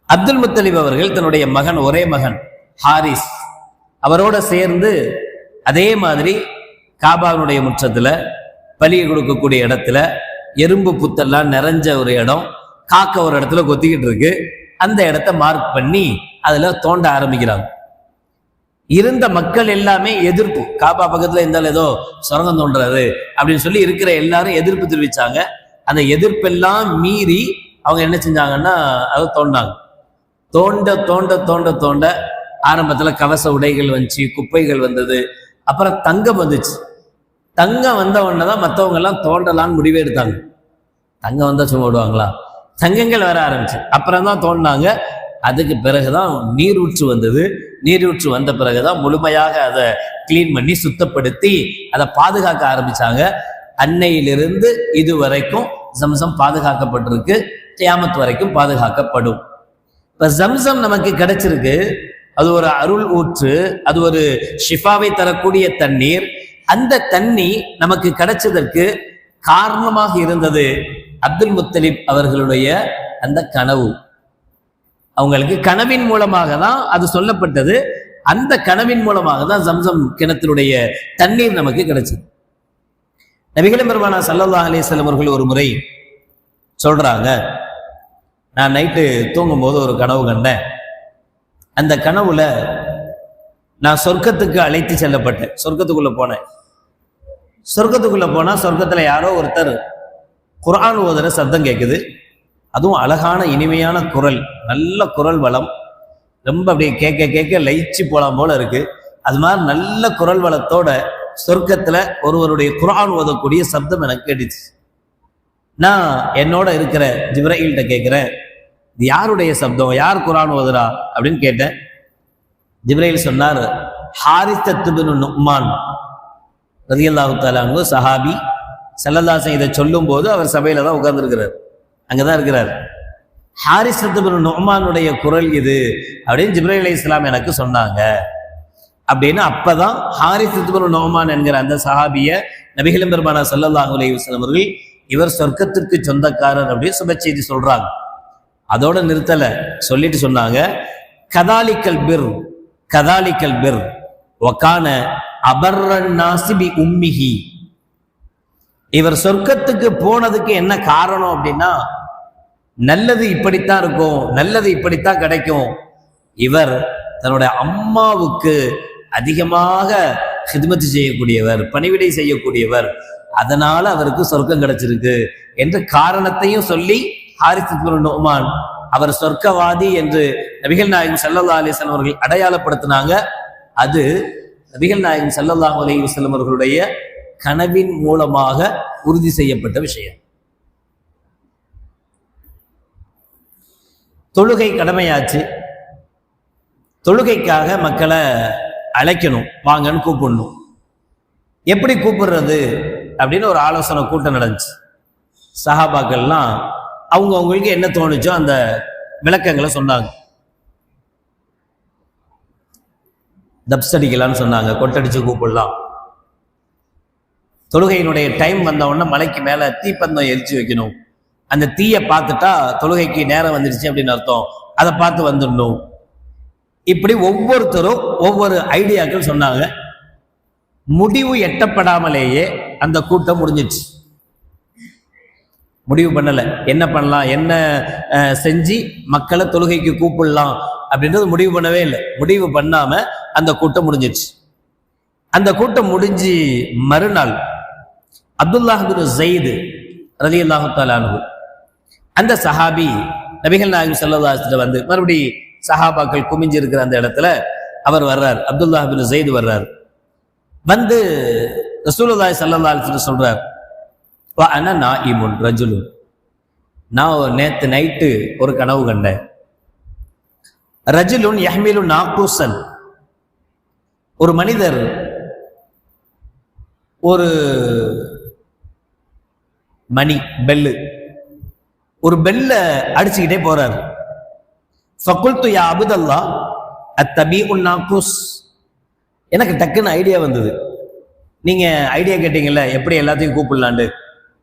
அப்துல் முத்தலிப் அவர்கள் தன்னுடைய மகன், ஒரே மகன் ஹாரிஸ், அவரோட சேர்ந்து அதே மாதிரி காபாவுடைய முற்றத்துல பலியை கொடுக்கக்கூடிய இடத்துல எறும்பு புத்தெல்லாம் நிறைஞ்ச ஒரு இடம், காக்க ஒரு இடத்துல கொத்திக்கிட்டு இருக்கு, அந்த இடத்த மார்க் பண்ணி அதுல தோண்ட ஆரம்பிக்கிறாங்க. இருந்த மக்கள் எல்லாமே எதிர்ப்பு, காபா பக்கத்துல இருந்தாலும் ஏதோ சுரங்கம் தோன்றாரு அப்படின்னு சொல்லி இருக்கிற எல்லாரும் எதிர்ப்பு தெரிவிச்சாங்க. அந்த எதிர்ப்பெல்லாம் மீறி அவங்க என்ன செஞ்சாங்கன்னா அதை தோண்டாங்க. தோண்ட தோண்ட தோண்ட தோண்ட ஆரம்பத்துல கவச உடைகள் வந்துச்சு, குப்பைகள் வந்தது, அப்புறம் தங்கம் வந்துச்சு. தங்கம் வந்த உடனே தான் மற்றவங்க எல்லாம் தோண்டலான்னு முடிவே எடுத்தாங்க. தங்கம் வந்தா சும்மா விடுவாங்களா? தங்கங்கள் வர ஆரம்பிச்சு, அப்புறம் தான் தோண்டினாங்க. அதுக்கு பிறகுதான் நீரூற்று வந்தது. நீரூற்று வந்த பிறகுதான் முழுமையாக அதை கிளீன் பண்ணி சுத்தப்படுத்தி அதை பாதுகாக்க ஆரம்பிச்சாங்க. அன்னையிலிருந்து இதுவரைக்கும் ஜம்சம் பாதுகாக்கப்பட்டிருக்கு, கியாமத் வரைக்கும் பாதுகாக்கப்படும். இப்ப ஜம்சம் நமக்கு கிடைச்சிருக்கு, அது ஒரு அருள் ஊற்று, அது ஒரு ஷிஃபாவை தரக்கூடிய தண்ணீர். அந்த தண்ணி நமக்கு கிடைச்சதற்கு காரணமாக இருந்தது அப்துல் முத்தலிப் அவர்களுடைய அந்த கனவு. அவங்களுக்கு கனவின் மூலமாக தான் அது சொல்லப்பட்டது. அந்த கனவின் மூலமாக தான் ஜம்சம் கிணத்தினுடைய தண்ணீர் நமக்கு கிடைச்சது. நபிகள் பெருமானா ஸல்லல்லாஹு அலைஹி வஸல்லம் அவர்கள் ஒரு முறை சொல்றாங்க, நான் நைட்டு தூங்கும் போது ஒரு கனவு கண்டேன். அந்த கனவுல நான் சொர்க்கத்துக்கு அழைத்து செல்லப்பட்டேன். சொர்க்கத்துக்குள்ள போனேன். சொர்க்கத்துக்குள்ள போனா சொர்க்கத்துல யாரோ ஒருத்தர் குர்ஆன் ஓதுற சத்தம் கேட்குது. அதுவும் அழகான இனிமையான குரல், நல்ல குரல் வளம், ரொம்ப அப்படியே கேட்க கேட்க லயிச்சு போலாம் போல இருக்கு. அது மாதிரி நல்ல குரல் வளத்தோட சொர்க்கத்துல ஒருவருடைய குர்ஆன் ஓதக்கூடிய சப்தம் எனக்கு கேட்டுச்சு. நான் என்னோட இருக்கிற ஜிப்ரீல்கிட்ட கேட்கிறேன், இது யாருடைய சப்தம், யார் குர்ஆன் ஓதுறா அப்படின்னு கேட்டேன். ஜிப்ரீல் சொன்னார், ஹாரிஸ் இப்னு நுஅ்மான் ரலியல்லாஹு தஆலா அன்ஹு சஹாபி. ஸல்லல்லாஹு அலைஹி இதை சொல்லும் போது அவர் சபையில தான் உட்கார்ந்துருக்கிறார், அங்கதான் இருக்கிறார். ஹாரிஸ் இப்னு நுஅ்மானுடைய குரல் இது அப்படின்னு ஜிப்ரீல் அலைஹிஸ்ஸலாம் எனக்கு சொன்னாங்க அப்படின்னு. அப்பதான் ஹாரிஸ் இப்னு நுஅ்மான் என்கிற அந்த சஹாபிய நபிகள் பெருமானார் ஸல்லல்லாஹு அலைஹி வஸல்லம் அவர்கள் இவர் சொர்க்கத்திற்கு சொந்தக்காரர் அப்படின்னு சுப செய்தி சொல்றாங்க. அதோட நிறுத்தல, சொல்லிட்டு சொன்னாங்க, கதாலிக்கல் பிர், கதாலிக்கல் பிர் வகான அபர்ரன் நாஸி பி உம்மிஹி. இவர் சொர்க்கத்துக்கு போனதுக்கு என்ன காரணம் அப்படின்னா, நல்லது இப்படித்தான் இருக்கும், நல்லது இப்படித்தான் கிடைக்கும். இவர் தன்னுடைய அம்மாவுக்கு அதிகமாக ஹித்மத் செய்யக்கூடியவர், பணிவிடை செய்யக்கூடியவர், அதனால அவருக்கு சொர்க்கம் கிடைச்சிருக்கு என்ற காரணத்தையும் சொல்லி ஹாரிஸ் இப்னு நுஅ்மான் அவர் சொர்க்கவாதி என்று நபிகள் நாயகம் ஸல்லல்லாஹு அலைஹி வஸல்லம் அவர்கள் அடையாளப்படுத்தினாங்க. அது நபிகள் நாயகம் ஸல்லல்லாஹு அலைஹி வஸல்லம் அவர்களுடைய கனவின் மூலமாக உறுதி செய்யப்பட்ட விஷயம். தொழுகை கடமையாச்சு. தொழுகைக்காக மக்களை அழைக்கணும், வாங்கன்னு கூப்பிடணும். எப்படி கூப்பிடுறது அப்படின்னு ஒரு ஆலோசனை கூட்டம் நடந்துச்சு. சஹாபாக்கள்லாம் அவங்களுக்கு என்ன தோணுச்சோ அந்த விளக்கங்களை சொன்னாங்க. தப்ஸ் அடிக்கலான்னு சொன்னாங்க, கொட்டடிச்சு கூப்பிடலாம். தொழுகையினுடைய டைம் வந்த உடனே மலைக்கு மேல தீப்பந்தம் எரிச்சு வைக்கணும். அந்த தீயை பார்த்துட்டா தொழுகைக்கு நேரம் வந்துடுச்சு அப்படின்னு அர்த்தம், அதை பார்த்து வந்துடணும். இப்படி ஒவ்வொருத்தரும் ஒவ்வொரு ஐடியாக்கள் சொன்னாங்க. முடிவு எட்டப்படாமலேயே அந்த கூட்டம் முடிஞ்சிச்சு. முடிவு பண்ணல என்ன பண்ணலாம், என்ன செஞ்சு மக்களை தொழுகைக்கு கூப்பிடலாம் அப்படின்றது முடிவு பண்ணவே இல்லை. முடிவு பண்ணாம அந்த கூட்டம் முடிஞ்சிச்சு. அந்த கூட்டம் முடிஞ்சு மறுநாள் அப்துல்லாஹ் பின் ஸைத் ரலியல்லாஹு தஆலா அன்ஹு அந்த சஹாபி நபிகள் நாயகம் ஸல்லல்லாஹு அலைஹி வஸல்லம் வந்து மறுபடி சஹாபாக்கள் குமிஞ்சு இருக்கிற அந்த இடத்துல அவர் வர்றார். அப்துல்லாஹ் பின் ஸைத் வர்றார். வந்து ரசூலுல்லாஹி ஸல்லல்லாஹு அலைஹி வஸல்லம் சொல்றார், வ அன நாயிமுன் ரஜுலுன், நான் நேத்து நைட்டு ஒரு கனவு கண்டேன். ரஜுலுன் யஹ்மிலு நாக்கூசன், ஒரு மனிதர் ஒரு மணி பெல்லு, ஒரு பெல்ல அடிச்சுக்கிட்டே போறாரு. ஃபகுல்து யா அப்துல்லாஹ் அத்தபீஉன் நாக்கூஸ், எனக்கு டக்குன்னு ஐடியா வந்தது. நீங்க ஐடியா கேட்டீங்கல்ல எப்படி எல்லாத்தையும் கூப்பிடலாண்டு,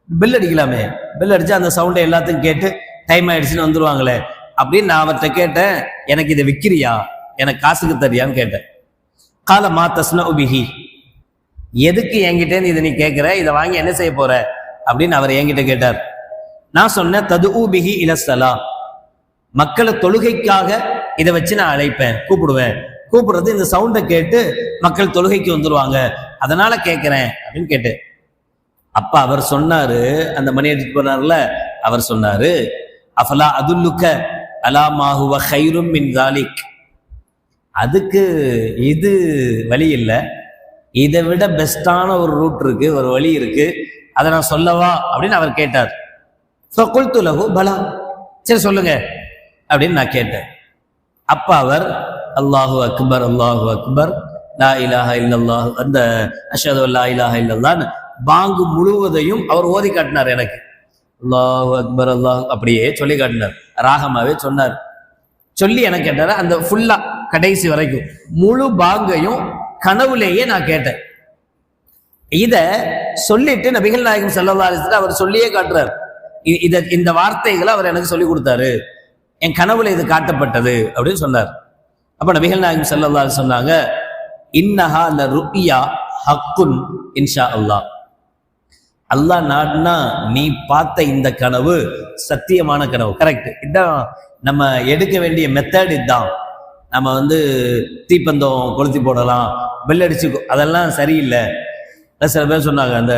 பெல் அடிக்கலாமே, பெல் அடிச்சா அந்த சவுண்டை எல்லாத்தையும் கேட்டு டைம் ஆயிடுச்சுன்னு வந்துருவாங்களே அப்படின்னு நான் அவர்கிட்ட கேட்டேன், எனக்கு இதை விற்கிறியா, எனக்கு காசுக்கு தரியான்னு கேட்டேன். கால மா தஸ்னஉ பிஹி, எதுக்கு என்கிட்ட இதை நீ கேட்கிற, இதை வாங்கி என்ன செய்ய போற அப்படின்னு அவர் என்கிட்ட கேட்டார். நான் சொன்னேன், ததுஉ பிஹி இலஸ்ஸலா, மக்களை தொழுகைக்காக இதை வச்சு நான் அழைப்பேன், கூப்பிடுவேன். கூப்பிடுறது இந்த சவுண்டை கேட்டு மக்கள் தொழுகைக்கு வந்துருவாங்க, அதனால கேட்கிறேன் அப்படின்னு கேட்டேன். அப்ப அவர் சொன்னாரு, அந்த மணி அடிச்சு போனார்ல, அவர் சொன்னாரு, அஃபலா அதுல்லுக்க அலா மா ஹுவ கைரும் மின் ஸாலிக், அதுக்கு இது வழி இல்லை, இதை விட பெஸ்டான ஒரு ரூட் இருக்கு, ஒரு வழி இருக்கு, அதை நான் சொல்லவா அப்படின்னு அவர் கேட்டார். ஃபகுல்து லஹு பலா, சரி சொல்லுங்க அப்படின்னு நான் கேட்டேன். அப்ப அவர் அல்லாஹு அக்பர் அல்லாஹு அக்பர் லா இலாஹா இல்லல்லாஹ், அந்த அஷ்ஹது அல்லா இலாஹா இல்லல்லாஹ் பாங்கு முழுவதையும் அவர் ஓதி காட்டினார் எனக்கு. அல்லாஹு அக்பர் அல்லாஹ் அப்படியே சொல்லி காட்டினார், ராகமாவே சொன்னார். சொல்லி எனக்கு கேட்டாரு, அந்த ஃபுல்லா கடைசி வரைக்கும் முழு பாங்கையும் கனவுலேயே நான் கேட்டேன். இத சொல்லிட்டு நபிகள் நாயகம் ஸல்லல்லாஹு அலைஹி வஸல்லம் அவர் சொல்லியே காட்டுறார். இந்த வார்த்தைகளை அவர் எனக்கு சொல்லி கொடுத்தாரு, என் கனவுல இது காட்டப்பட்டது அப்படின்னு சொன்னார். அப்ப நபிகள் நாயகம் ஸல்லல்லாஹு அலைஹி வஸல்லம் சொன்னாங்க, இன்னஹா லருயா ஹக்குன் இன்ஷா அல்லாஹ், அல்லாஹ் நாடுனா நீ பார்த்த இந்த கனவு சத்தியமான கனவு, கரெக்ட். இதான் நம்ம எடுக்க வேண்டிய மெத்தட். இதுதான் நம்ம தீப்பந்தம் கொளுத்தி போடலாம், பெல் அடிச்சு, அதெல்லாம் சரியில்லை. சில பேர் சொன்னாங்க, அந்த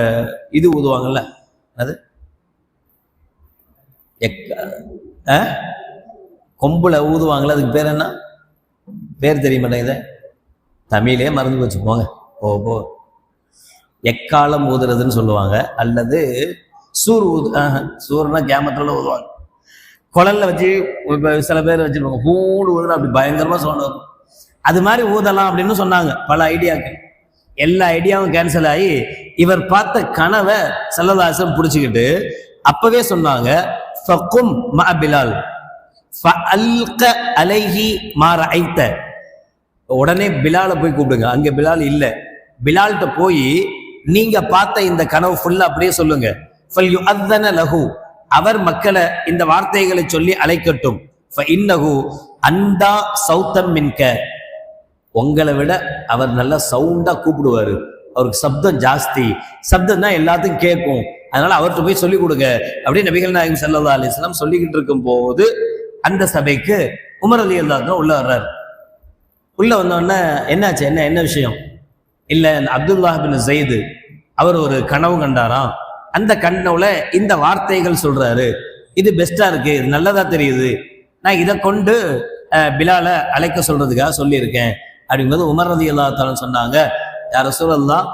இது ஊதுவாங்கல்ல, அது கொம்புல ஊதுவாங்கல்ல, அதுக்கு பேர் என்ன பேர் தெரிய மாட்டேங்குது, தமிழே மறந்து போச்சு போங்க. போ எக்காலம் ஊதுறதுன்னு சொல்லுவாங்க, அல்லது சூர் சூர்னா கேமத்துல ஊதுவாங்க, குழல்ல வச்சு சில பேர் வச்சிருப்பாங்க, பூண்டு ஊதுனா அப்படி பயங்கரமா சவுண்ட் வரும். அது மாதிரி ஊதலாம் அப்படின்னு சொன்னாங்க. பல ஐடியாக்கள், எல்லா ஐடியாவும் கேன்சல் ஆகி இவர் பார்த்த கனவை ஸல்லல்லாஹு அலைஹி வஸல்லம் பிடிச்சுக்கிட்டு அப்பவே சொன்னாங்க, ஃபகும் மஅ பிலால் ஃபஅல்க அலைஹி மா ரஅய்த, உடனே பிலாலை போய் கூப்பிடுங்க. அங்க பிலால் இல்ல, பிலால்கிட்ட போய் நீங்க பார்த்த இந்த கனவு ஃபுல்லா அப்படியே சொல்லுங்க. ஃபல்யுஅzzன லஹு, அவர் மக்களை இந்த வார்த்தைகளை சொல்லி அழைக்கட்டும். ஃபஇன்னஹு அந்தா சௌத்தம் மின்க, உங்களை விட அவர் நல்லா சவுண்டா கூப்பிடுவாரு, அவருக்கு சப்தம் ஜாஸ்தி, சப்தம் தான் எல்லாத்துக்கும் கேட்கும், அதனால அவர்கிட்ட போய் சொல்லிக் கொடுங்க அப்படின்னு நபிகள் நாயகம் ஸல்லல்லாஹு அலைஹி வஸல்லம் சொல்லிக்கிட்டு இருக்கும் போது அந்த சபைக்கு உமர் ரலியல்லாஹு அன்ஹு உள்ள வர்றாரு. உள்ள வந்தோடனே என்னாச்சு, என்ன விஷயம்? இல்ல, அப்துல்லாஹ் பின் ஸைத் அவர் ஒரு கனவு கண்டாராம், அந்த கனவுல இந்த வார்த்தைகள் சொல்றாரு, இது பெஸ்டா இருக்கு, இது நல்லதா தெரியுது, நான் இதை கொண்டு பிலாலை அழைக்க சொல்றதுக்காக சொல்லியிருக்கேன் அப்படிங்கும்போது உமர் ரலியல்லாஹு தஆலா சொன்னாங்க, யா ரசூலல்லாஹ்,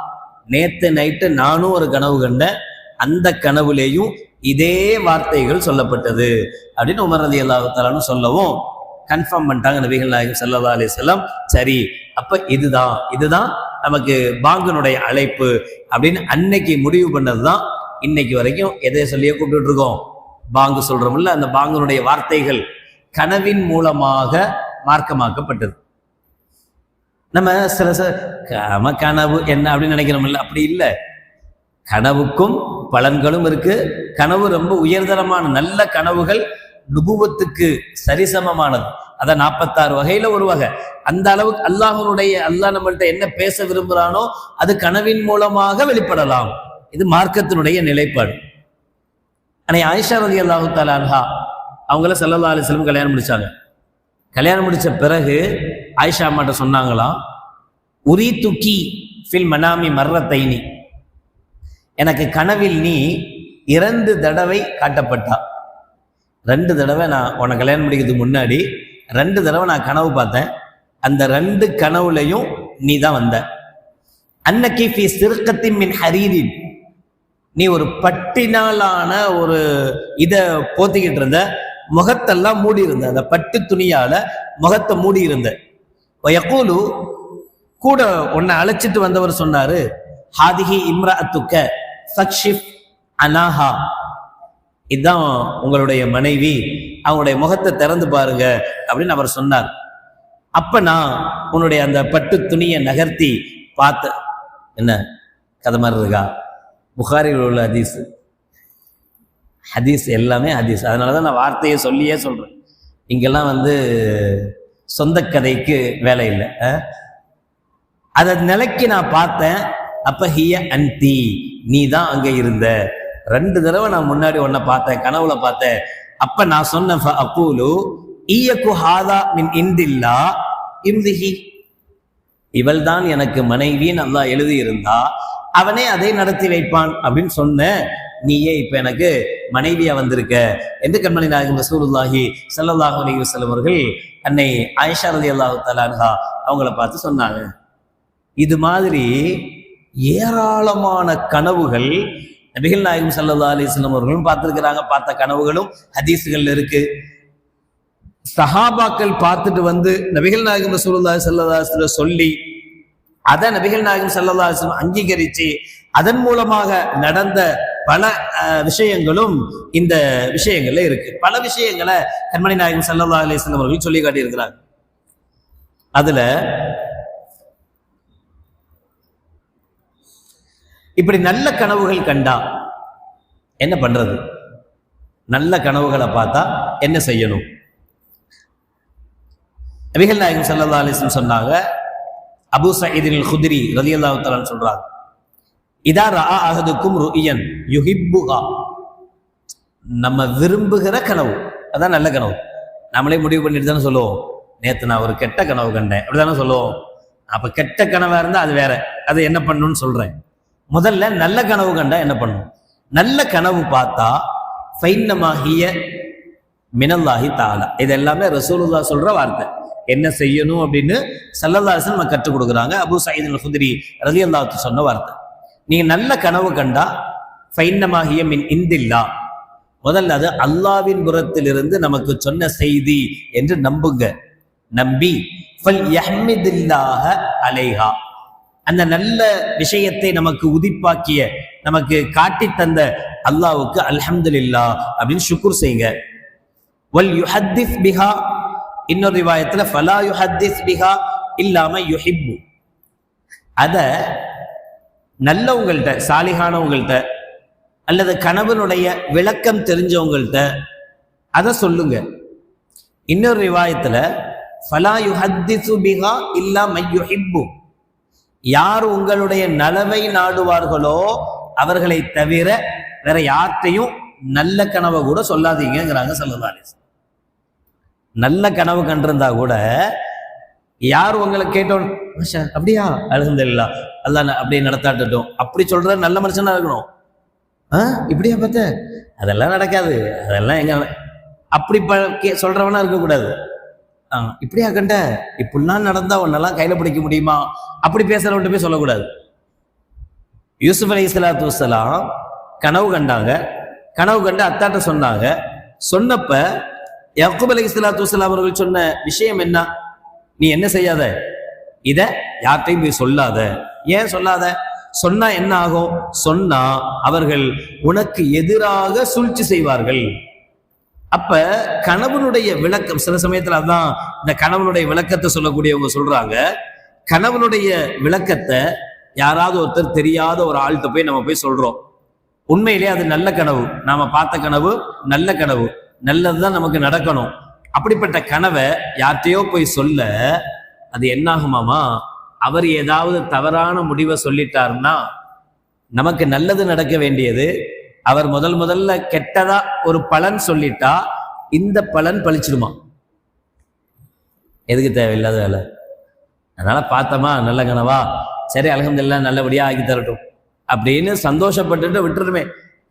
நேத்து நைட்டு நானும் ஒரு கனவு கண்டேன், அந்த கனவுலேயும் இதே வார்த்தைகள் சொல்லப்பட்டது அப்படின்னு உமர் ரலியல்லாஹு தஆலா சொல்லவும் கன்ஃபார்ம் பண்ணிட்டாங்க நபிகள் நாயகம் ஸல்லல்லாஹு அலைஹி வஸல்லம். சரி, அப்ப இதுதான் நமக்கு பாங்கனுடைய அழைப்பு அப்படின்னு அன்னைக்கு முடிவு பண்ணதுதான் இன்னைக்கு வரைக்கும் எதை சொல்லியே கூப்பிட்டு இருக்கோம், பாங்கு சொல்றோம்ல, அந்த பாங்கனுடைய வார்த்தைகள் கனவின் மூலமாக மார்க்கமாக்கப்பட்டது. நம்ம சில கனவு என்ன அப்படின்னு நினைக்கிறோம்ல, அப்படி இல்லை. கனவுக்கும் பலன்களும் இருக்கு. கனவு ரொம்ப உயர்தரமான நல்ல கனவுகள் நுபுவத்துக்கு சரிசமமானது. அதான் 46 வகையில ஒரு வகை. அந்த அளவுக்கு அல்லாஹ் நம்மள்ட்ட என்ன பேச விரும்புகிறானோ அது கனவின் மூலமாக வெளிப்படலாம். இது மார்க்கத்தினுடைய நிலைப்பாடு. ஆனால் ஆயிஷா ரலியல்லாஹு தஆலா அன்ஹா அவங்கள ஸல்லல்லாஹு அலைஹி வஸல்லம் கல்யாணம் முடிச்சாங்க. கல்யாணம் முடிச்ச பிறகு ஆயிஷா அம்மாட்ட சொன்னாங்களாம், உரி துக்கி ஃபில் மனாமி மர்ரத்தைனி, எனக்கு கனவில் நீ 2 தடவை காட்டப்பட்டா. 2 தடவை நான் உன்னை கல்யாணம் முடிக்கிறதுக்கு முன்னாடி 2 தடவை நான் கனவு பார்த்தேன். அந்த 2 கனவுலையும் நீ தான் வந்த. அன்னக்கி ஃபி சிர்கத்தின் மின் ஹரீரின், நீ ஒரு பட்டினாலான ஒரு இதை போத்திக்கிட்டு இருந்த, முகத்தெல்லாம் மூடி இருந்த, அந்த பட்டு துணியால முகத்தை மூடி இருந்த. யகூலு, கூட உன்னை அழைச்சிட்டு வந்தவர் சொன்னாரு, ஹாதிஹி இம்ரஅத்துக்க ஃபக்ஷிஃப் அனாஹா, இதுதான் உங்களுடைய மனைவி, அவங்களுடைய முகத்தை திறந்து பாருங்க அப்படின்னு அவர் சொன்னார். அப்ப நான் உன்னுடைய அந்த பட்டு துணியை நகர்த்தி பார்த்த. என்ன கதை மாதிரி இருக்கா? புகாரில் உள்ள ஹதீஸ் எல்லாமே ஹதீஸ். அதனாலதான் நான் வார்த்தையை சொல்லியே சொல்றேன். இங்கெல்லாம் சொந்த கதைக்கு வேலை இல்லை. அதை நிலைக்கு நான் பார்த்தேன். அப்ப ஹிய அன்தி, நீ தான் அங்க இருந்த. 2 தடவை நான் முன்னாடி உன்னை பார்த்தேன், கனவுல பார்த்தேன். அப்ப நான் சொன்னேன், ஃபஅகூலு இயகு ஹாதா மின் இந்தில்லா இம்திஹி, இவள் தான் எனக்கு மனைவின்னு அல்லாஹ் எழுதி இருந்தா அவனே அதை நடத்தி வைப்பான் அப்படின்னு சொன்ன. நீயே இப்ப எனக்கு மனைவியா வந்திருக்க என்று கண்மணி நாயகம் ரசூலுல்லாஹி ஸல்லல்லாஹு அலைஹி வஸல்லம் அவர்கள் அன்னை ஆயிஷா ரலியல்லாஹு தஆலா அன்ஹா அவங்கள பார்த்து சொன்னாங்க. இது மாதிரி ஏராளமான கனவுகள் நபிகள் நாயகம் ஸல்லல்லாஹு அலைஹி வஸல்லம் அவர்களும் பார்த்திருக்கிறாங்க. பார்த்த கனவுகளும் ஹதீஸ்கள் இருக்கு. சஹாபாக்கள் பார்த்துட்டு நபிகள் நாயகம் ரசூலுல்லாஹி ஸல்லல்லாஹு அலைஹி வஸல்லம் சொல்லி அதை நபிகள் நாயகம் ஸல்லல்லாஹு அலைஹி வஸல்லம் அங்கீகரிச்சு அதன் மூலமாக நடந்த பல விஷயங்களும் இந்த விஷயங்கள்ல இருக்கு. பல விஷயங்களை கண்மணி நாயகம் ஸல்லல்லாஹு அலைஹி வஸல்லம் அவர்கள் சொல்லி காட்டியிருக்கிறாங்க. அதுல இப்படி நல்ல கனவுகள் கண்டா என்ன பண்றது? நல்ல கனவுகளை பார்த்தா என்ன செய்யணும்? நபிகள் நாயகம் ஸல்லல்லாஹு அலைஹி வஸல்லம் சொன்னாங்க, அபூ சயீத் அல் குத்ரி ரலியல்லாஹு தஆலா சொல்றாங்க, இதா ரஆ அஹதுக்கும் ருயன் யுஹிப்புஹா, நம்ம விரும்புகிற கனவு அதான் நல்ல கனவு. நம்மளே முடிவு பண்ணிட்டு தானே சொல்லுவோம், நேத்து நான் ஒரு கெட்ட கனவு கண்டேன் அப்படிதானே சொல்லுவோம். அப்ப கெட்ட கனவா இருந்தா அது வேற, அது என்ன பண்ணணும்னு சொல்றேன். முதல்ல நல்ல கனவு கண்டா என்ன பண்ணணும்? நல்ல கனவு பார்த்தா ஃபைன்னமா ஹிய மினல்லாஹி தஆலா, இது எல்லாமே ரசூலுல்லாஹ் சொல்ற வார்த்தை. என்ன செய்யணும் அப்படின்னு ஸல்லல்லாஹு அலைஹி வஸல்லம் கற்றுக் கொடுக்குறாங்க. அபூ சயீத் அல் குத்ரி ரலியல்லாஹு அன்ஹு சொன்ன வார்த்தை. நீங்க நல்ல கனவு கண்டா ஃபைன்னமா ஹிய மின் இந்தில்லாஹ், முதல்ல அது அல்லாஹ்வின் புறத்திலிருந்து நமக்கு சொன்ன செய்தி என்று நம்புங்க. நம்பி ஃபல் யஹ்மிதுல்லாஹ அலைஹா, அந்த நல்ல விஷயத்தை நமக்கு உதிப்பாக்கிய நமக்கு காட்டி தந்த அல்லாஹ்வுக்கு அல்ஹம்துலில்லாஹ் அப்படின்னு ஷுக்ர் செய்யுங்க. வல் யுஹத்திஸ் பிஹா, இன்னொரு ரிவாயத்துல ஃபலா யுஹத்திஸ் பிஹா இல்லாம யுஹிப்பு, அத நல்லவங்கள்ட்ட, சாலிஹானவங்கள்ட்ட அல்லது கனவனுடைய விளக்கம் தெரிஞ்சவங்கள்ட்ட அதை சொல்லுங்க. இன்னொரு ரிவாயத்துல ஃபலா யுஹத்திசு பிஹா இல்லாம யுஹிப்பு, யார் உங்களுடைய நலவை நாடுவார்களோ அவர்களை தவிர வேற யார்கிட்டையும் நல்ல கனவை கூட சொல்லாதீங்கிறாங்க ஸல்லல்லாஹு அலைஹி வஸல்லம். நல்ல கனவு கண்டிருந்தா கூட யார் உங்களை கேட்டோம் அப்படியா அல்ஹம்துலில்லாஹ் அல்லாஹ் அப்படியே நடத்தாட்டட்டும் அப்படி சொல்ற நல்ல மனுஷனா இருக்கணும். இப்படியா பார்த்த அதெல்லாம் நடக்காது, அதெல்லாம் எங்க அப்படி சொல்றவனா இருக்கக்கூடாது. இப்படியா கண்ட, இப்படிலாம் நடந்தா உன்னெல்லாம் கையில பிடிக்க முடியுமா, அப்படி பேசுறவன்ட்டு போய் சொல்லக்கூடாது. யூசுப் அலைஹிஸ்ஸலாத்து வஸ்ஸலாம் கனவு கண்டாங்க. கனவு கண்டு அத்தாட்ட சொன்னாங்க. சொன்னப்ப யாக்கூப் அலைஹிஸ்ஸலாத்து வஸ்ஸலாம் அவர்கள் சொன்ன விஷயம் என்ன? நீ என்ன செய்யாத, இத யார்கிட்டையும் போய் சொல்லாத. ஏன் சொல்லாத? சொன்னா என்ன ஆகும்? சொன்னா அவர்கள் உனக்கு எதிராக சூழ்ச்சி செய்வார்கள். அப்ப கணவனுடைய விளக்கம் சில சமயத்துல அதான் இந்த கணவனுடைய விளக்கத்தை சொல்லக்கூடியவங்க சொல்றாங்க, கணவனுடைய விளக்கத்தை யாராவது ஒருத்தர் தெரியாத ஒரு ஆள்கிட்ட போய் நம்ம போய் சொல்றோம். உண்மையிலே அது நல்ல கனவு, நாம பார்த்த கனவு நல்ல கனவு, நல்லதுதான் நமக்கு நடக்கணும். அப்படிப்பட்ட கனவை யார்கிட்டயோ போய் சொல்ல அது என்னாகுமாமா, அவர் ஏதாவது தவறான முடிவை சொல்லிட்டாருன்னா நமக்கு நல்லது நடக்க வேண்டியது, அவர் முதல்ல கெட்டதா ஒரு பலன் சொல்லிட்டா இந்த பலன் பழிச்சிடுமா. எதுக்கு தேவையில்லாத வேலை. அதனால பார்த்தோமா நல்ல கனவா, சரி அல்ஹம்துலில்லாஹ் நல்லபடியா ஆக்கி தரட்டும் அப்படின்னு சந்தோஷப்பட்டுட்டு விட்டுருமே.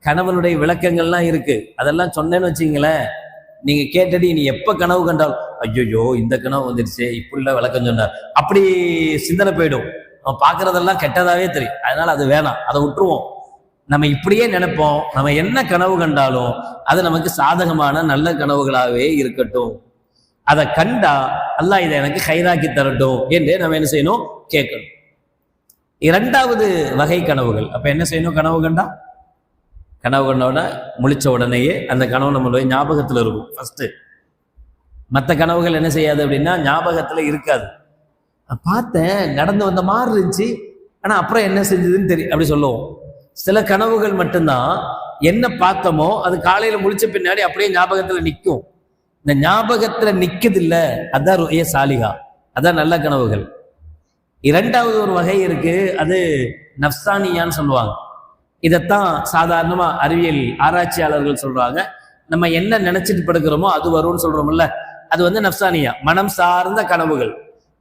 கணவனுடைய விளக்கங்கள்லாம் இருக்கு, அதெல்லாம் சொன்னேன்னு வச்சுங்களேன், நீங்க கேட்டடி நீ எப்ப கனவு கண்டாலும் ஐயோ இந்த கனவு வந்துருச்சு இப்படில விளக்கம் சொன்னார் அப்படி சிந்தனை போயிடும். அவன் பார்க்கறதெல்லாம் கெட்டதாவே தெரியும். அதனால அது வேணாம், அதை விட்டுருவோம். நம்ம இப்படியே நினைப்போம், நம்ம என்ன கனவு கண்டாலும் அது நமக்கு சாதகமான நல்ல கனவுகளாகவே இருக்கட்டும். அதை கண்டா அல்லாஹ் இதை எனக்கு ஹைராக்கி தரட்டும் என்று நம்ம என்ன செய்யணும், கேட்கணும். இரண்டாவது வகை கனவுகள். அப்ப என்ன செய்யணும்? கனவு கண்டா, கனவு கண்டோட முழிச்ச உடனேயே அந்த கனவு நம்மளுடைய ஞாபகத்துல இருக்கும் ஃபர்ஸ்ட். மற்ற கனவுகள் என்ன செய்யாது அப்படின்னா ஞாபகத்துல இருக்காது. பார்த்தேன் நடந்து வந்த மாதிரி இருந்துச்சு, ஆனா அப்புறம் என்ன செஞ்சதுன்னு தெரியும் அப்படி சொல்லுவோம். சில கனவுகள் மட்டும்தான் என்ன பார்த்தோமோ அது காலையில முழிச்ச பின்னாடி அப்படியே ஞாபகத்துல நிற்கும். இந்த ஞாபகத்துல நிக்குது இல்ல, அதான் ருயா சாலிஹா, அதான் நல்ல கனவுகள். இரண்டாவது ஒரு வகை இருக்கு, அது நஃப்சானியான்னு சொல்லுவாங்க. இதைத்தான் சாதாரணமா அறிவியல் ஆராய்ச்சியாளர்கள் சொல்றாங்க. நம்ம என்ன நினைச்சிட்டு படுக்கிறோமோ அது வரும்னு சொல்றோம்ல, அது வந்து நஃப்சானியா, மனம் சார்ந்த கனவுகள்.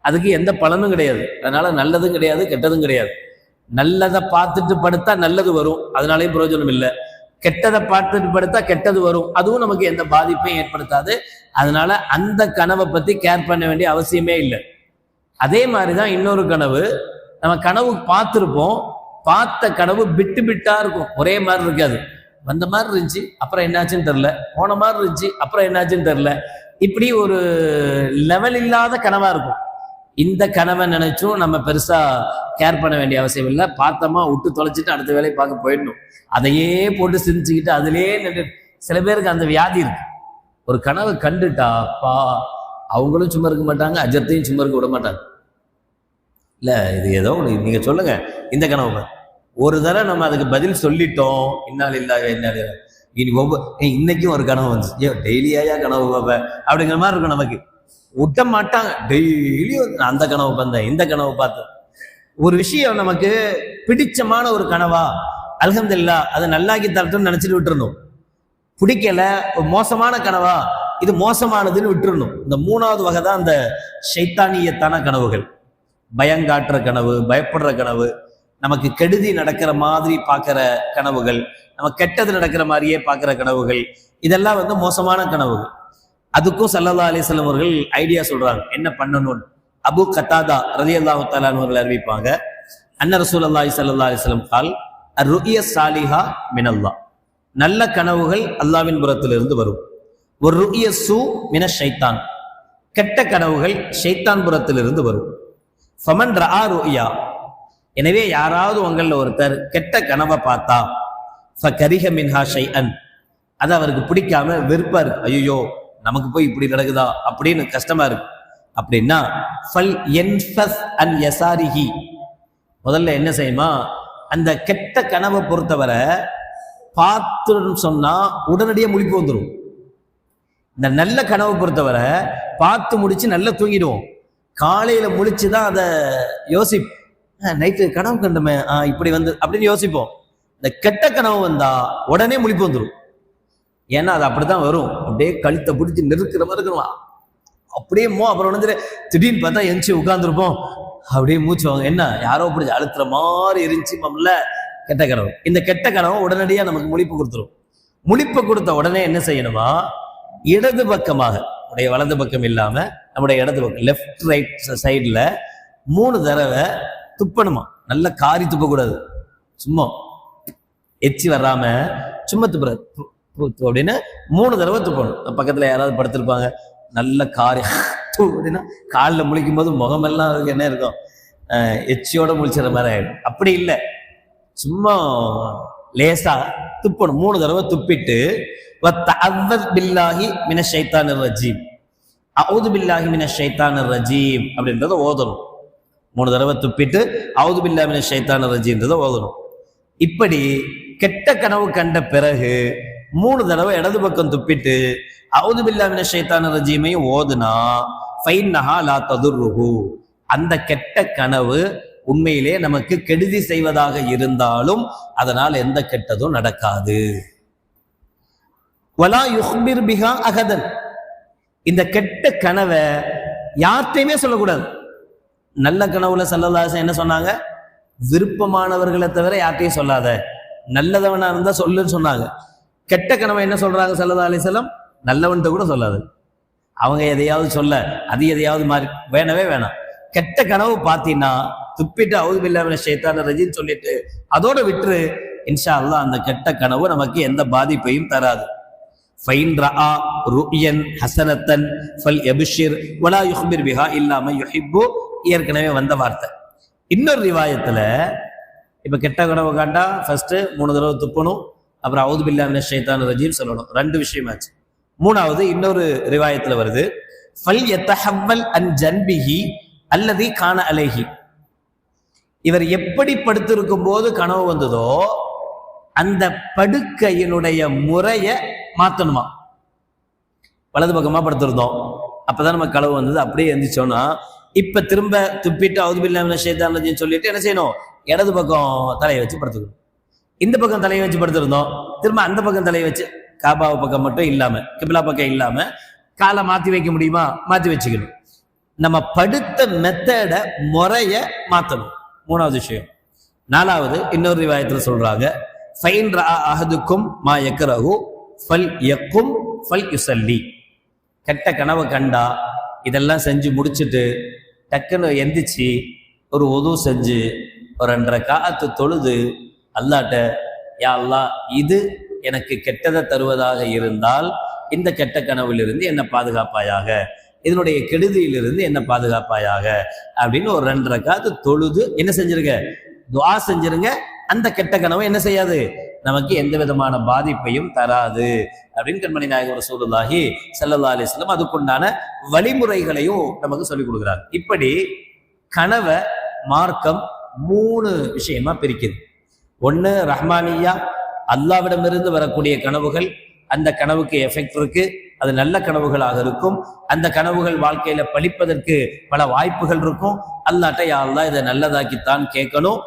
அதுக்கு எந்த பலனும் கிடையாது, அதனால நல்லதும் கிடையாது கெட்டதும் கிடையாது. நல்லதை பார்த்துட்டு படுத்தா நல்லது வரும், அதனாலேயும் பிரயோஜனம் இல்லை. கெட்டதை பார்த்துட்டு படுத்தா கெட்டது வரும், அதுவும் நமக்கு எந்த பாதிப்பையும் ஏற்படுத்தாது. அதனால அந்த கனவை பத்தி கேர் பண்ண வேண்டிய அவசியமே இல்லை. அதே மாதிரிதான் இன்னொரு கனவு, நம்ம கனவு பார்த்துருப்போம், பார்த்த கனவு பிட்டு பிட்டா இருக்கும், ஒரே மாதிரி இருக்காது. வந்த மாதிரி இருந்துச்சு அப்புறம் என்னாச்சுன்னு தெரியல, போன மாதிரி இருந்துச்சு அப்புறம் என்னாச்சுன்னு தெரியல, இப்படி ஒரு லெவல் இல்லாத கனவா இருக்கும். இந்த கனவை நினைச்சும் நம்ம பெருசா கேர் பண்ண வேண்டிய அவசியம் இல்லை. பார்த்தோமா விட்டு தொலைச்சிட்டு அடுத்த வேலையை பார்க்க போயிடணும். அதையே போட்டு சிரிச்சுக்கிட்டு அதிலே சில பேருக்கு அந்த வியாதி இருக்கு. ஒரு கனவை கண்டுட்டா அவங்களும் சும்மா இருக்க மாட்டாங்க, அஜத்தையும் சும்மா இருக்க விட மாட்டாங்க. இல்ல இது ஏதோ நீங்க சொல்லுங்க, இந்த கனவு ஒரு தடவை நம்ம அதுக்கு பதில் சொல்லிட்டோம், இன்னால் இல்ல என்ன இனி இன்னைக்கும் ஒரு கனவு வந்துச்சு, டெய்லியா கனவு பார்ப்பேன் அப்படிங்கிற மாதிரி இருக்கும். நமக்கு விட்ட மாட்டாங்க, டெய்லியும் அந்த கனவு பார்த்தேன் இந்த கனவு பார்த்தேன். ஒரு விஷயம் நமக்கு பிடிச்சமான ஒரு கனவா, அல்ஹம்துலில்லாஹ் அதை நல்லாக்கி தரட்டும்னு நினைச்சிட்டு விட்டுறணும். பிடிக்கல ஒரு மோசமான கனவா, இது மோசமானதுன்னு விட்டுறணும். இந்த மூணாவது வகை தான் அந்த ஷைத்தானியத்தான கனவுகள். பயங்காட்டுற கனவு, பயப்படுற கனவு, நமக்கு கெடுதி நடக்கிற மாதிரி பார்க்கிற கனவுகள், நம்ம கெட்டது நடக்கிற மாதிரியே பார்க்கிற கனவுகள், இதெல்லாம் வந்து மோசமான கனவுகள். அதுக்கும் ஸல்லல்லாஹு அலைஹி வஸல்லம் அவர்கள் ஐடியா சொல்றாங்க என்ன பண்ணணும்னு. அபு கத்தாதா ரலியல்லாஹு தஆலா அவர்கள் அறிவிப்பாங்க, அன்ன ரசூலுல்லாஹி ஸல்லல்லாஹு அலைஹி வஸல்லம் கால் அர்-ருய்யா ஸாலிஹா மினல்லாஹ், நல்ல கனவுகள் அல்லாஹ்வின் புறத்திலிருந்து வரும். ஒரு ருய்யா ஸூ மினஷ் ஷைத்தான், கெட்ட கனவுகள் ஷைத்தான் புறத்திலிருந்து வரும். ஃபமன் ரஆ ருய்யா, எனவே யாராவது உங்களில் ஒருத்தர் கெட்ட கனவை பார்த்தா ஃபகரிஹ மின்ஹா ஷைஅன், அது அவருக்கு பிடிக்காம வெறுப்பா இருக்கு, ஐயோ நமக்கு போய் இப்படி நடக்குதா அப்படின்னு கஷ்டமா இருக்கு அப்படின்னா ஃபல் யன்ஃபஸ் அன் யஸாரிஹி, முதல்ல என்ன செய்யுமா, அந்த கெட்ட கனவை பொறுத்தவரை பார்த்துன்னு சொன்னா உடனடியாக முழிப்பு வந்துடும். இந்த நல்ல கனவை பொறுத்தவரை பார்த்து முடிச்சு நல்லா தூங்கிடுவோம், காலையில முழிச்சுதான் அதை நைட்டு கனவு கண்டுமே இப்படி வந்து அப்படின்னு யோசிப்போம். இந்த கெட்ட கனவு வந்தா உடனே முழிப்பு வந்துடும். ஏன்னா அது அப்படித்தான் வரும், அப்படியே கழுத்தை பிடிச்சி நெருக்கிற மாதிரி இருக்கலாம், அப்படியே அப்புறம் வந்து திடீர்னு பார்த்தா எந்திச்சு உட்கார்ந்துருப்போம், அப்படியே மூச்சு வாங்க, என்ன யாரோ பிடிச்சி அழுத்துற மாதிரி இருந்துச்சுல கெட்ட கனவு. இந்த கெட்ட கனவு உடனடியாக நமக்கு முழிப்பு கொடுத்துரும். முழிப்பு கொடுத்த உடனே என்ன செய்யணுமா, இடது பக்கமாக, நம்முடைய வலது பக்கம் இல்லாம நம்முடைய இடது பக்கம் லெஃப்ட் ரைட் சைட்ல 3 தடவை துப்பணுமா. நல்ல காரி துப்பக்கூடாது, சும்மா எச்சி வராம சும்மா துப்புறது அப்படின்னு 3 தடவை துப்பணும். பக்கத்துல யாராவது படுத்திருப்பாங்க, நல்ல காரி அப்படின்னா காலில் முழிக்கும் போது முகமெல்லாம் அதுக்கு என்ன இருக்கும், எச்சியோட முழிச்சிற மாதிரி ஆயிடும். அப்படி இல்லை, சும்மா லேசா துப்பணும். 3 தடவை துப்பிட்டு பில்லாஹி மின ஷைத்தானிர் ரஜீம், அஊது பில்லாஹி மின ஷைத்தானிர் ரஜீம் அப்படின்றத ஓதணும். 3 தடவை துப்பிட்டு அஊது பில்லாஹி மின ஷைத்தானிர் ரஜீம்ன்றத ஓதணும். இப்படி கெட்ட கனவு கண்ட பிறகு 3 தடவை இடது பக்கம் துப்பிட்டு அஊது பில்லாஹி மின ஷைத்தானிர் ரஜீமையும் ஓதுனா ஃபைன்னஹா லா ததுர்ருஹு, அந்த கெட்ட கனவு உண்மையிலே நமக்கு கெடுதி செய்வதாக இருந்தாலும் அதனால் எந்த கெட்டதும் நடக்காது. வலா யுஹ்பிர் பிஹா அஹதன், இந்த கெட்ட கனவை யார்கிட்டையுமே சொல்லக்கூடாது. நல்ல கனவுல ஸல்லல்லாஹு அலைஹி வஸல்லம் என்ன சொன்னாங்க, விருப்பமானவர்களை தவிர யார்கிட்டையும் சொல்லாத, நல்லதவனா இருந்தா சொல்லுன்னு சொன்னாங்க. கெட்ட கனவை என்ன சொல்றாங்க ஸல்லல்லாஹு அலைஹி வஸல்லம், நல்லவன்கிட்ட கூட சொல்லாது. அவங்க எதையாவது சொல்ல, அது எதையாவது மாறி வேணவே வேணாம். கெட்ட கனவு பார்த்தீங்கன்னா துப்பிட்டு அஊது பில்லாஹி மினஷ் ஷைத்தானிர் ரஜீம் சொல்லிட்டு அதோட விட்டுரு. இன்ஷா அல்லாஹ் அந்த கெட்ட கனவு நமக்கு எந்த பாதிப்பையும் தராது. ஃபைன் ரஆ ருயன் ஹஸனத்தன் ஃபல் யப்ஷிர் வலா யுஹ்பிர் பிஹா இல்லா மன் யுஹிப்பு, ஏற்கனவே வந்த வார்த்தை. இன்னொரு ரிவாயத்துல இப்ப கெட்ட கனவு காண்டா ஃபர்ஸ்ட் 3 தடவை துப்பணும், அப்புறம் அஊது பில்லாஹி மினஷ் ஷைத்தானிர் ரஜீம் சொல்லணும். 2 விஷயமாச்சு. 3வது இன்னொரு ரிவாயத்துல வருது, ஃபல் யதஹவ்வல் அன் ஜன்பிஹி அல்லதி கான அலைஹி, இவர் எப்படி படுத்திருக்கும் போது கனவு வந்ததோ அந்த படுக்கையினுடைய முறைய மாத்தணுமா. வலது பக்கமா படுத்திருந்தோம், அப்பதான் நம்ம கனவு வந்தது, அப்படியே எந்திரிச்சோம்னா இப்ப திரும்ப துப்பிட்டு அஊது பில்லாஹி மினஷ் ஷைத்தானிர் ரஜீம் சொல்லிட்டு என்ன செய்யணும், இடது பக்கம் தலையை வச்சு படுத்துக்கணும். இந்த பக்கம் தலையை வச்சு படுத்திருந்தோம், திரும்ப அந்த பக்கம் தலையை வச்சு, காபாவை பக்கம் மட்டும் இல்லாம கிப்லா பக்கம் இல்லாம காலை மாத்தி வைக்க முடியுமா, மாத்தி வச்சுக்கணும். நம்ம படுத்த மெத்தட முறைய மாத்தணும். 3வது விஷயம். 4வது இன்னொரு ரிவாயத்துல சொல்றாங்க, ஃபைன் ரஆ அஹதுக்கும் மா யக்ரஹு ஃபல் யக்கும் ஃபல் யுஸல்லி, கெட்ட கனவை கண்டா இதெல்லாம் செஞ்சு முடிச்சுட்டு டக்குன்னு எந்திரிச்சு ஒரு உது செஞ்சு ஒரு 2 ரக்காஅத் தொழுது அல்லாஹ்ட்ட, யா அல்லாஹ் இது எனக்கு கெட்டதை தருவதாக இருந்தால் இந்த கெட்ட கனவிலிருந்து என்ன பாதுகாப்பாயாக, இதனுடைய கெடுதியிலிருந்து என்ன பாதுகாப்பாயாக அப்படின்னு ஒரு 2 ரக்காத் தொழுது என்ன செஞ்சிருங்க, துஆ செஞ்சிருங்க. அந்த கெட்ட கனவை என்ன செய்யாது, நமக்கு எந்த விதமான பாதிப்பையும் தராது அப்படின்னு கண்மணி நாயகம் ரசூலுல்லாஹி ஸல்லல்லாஹு அலைஹி வஸல்லம் அதுக்குண்டான வழிமுறைகளையும் நமக்கு சொல்லிக் கொடுக்குறாங்க. இப்படி கனவை மார்க்கம் 3 விஷயமா பிரிக்குது. 1 ரஹ்மானியா, அல்லாஹ்விடமிருந்து வரக்கூடிய கனவுகள், அந்த கனவுக்கு எஃபெக்ட் இருக்கு, அது நல்ல கனவுகளாக இருக்கும். அந்த கனவுகள் வாழ்க்கையில பழிப்பதற்கு பல வாய்ப்புகள் இருக்கும். அல்லாஹ்ட்ட யா அல்லாஹ் இதை நல்லதாக்கித்தான் கேட்கணும்.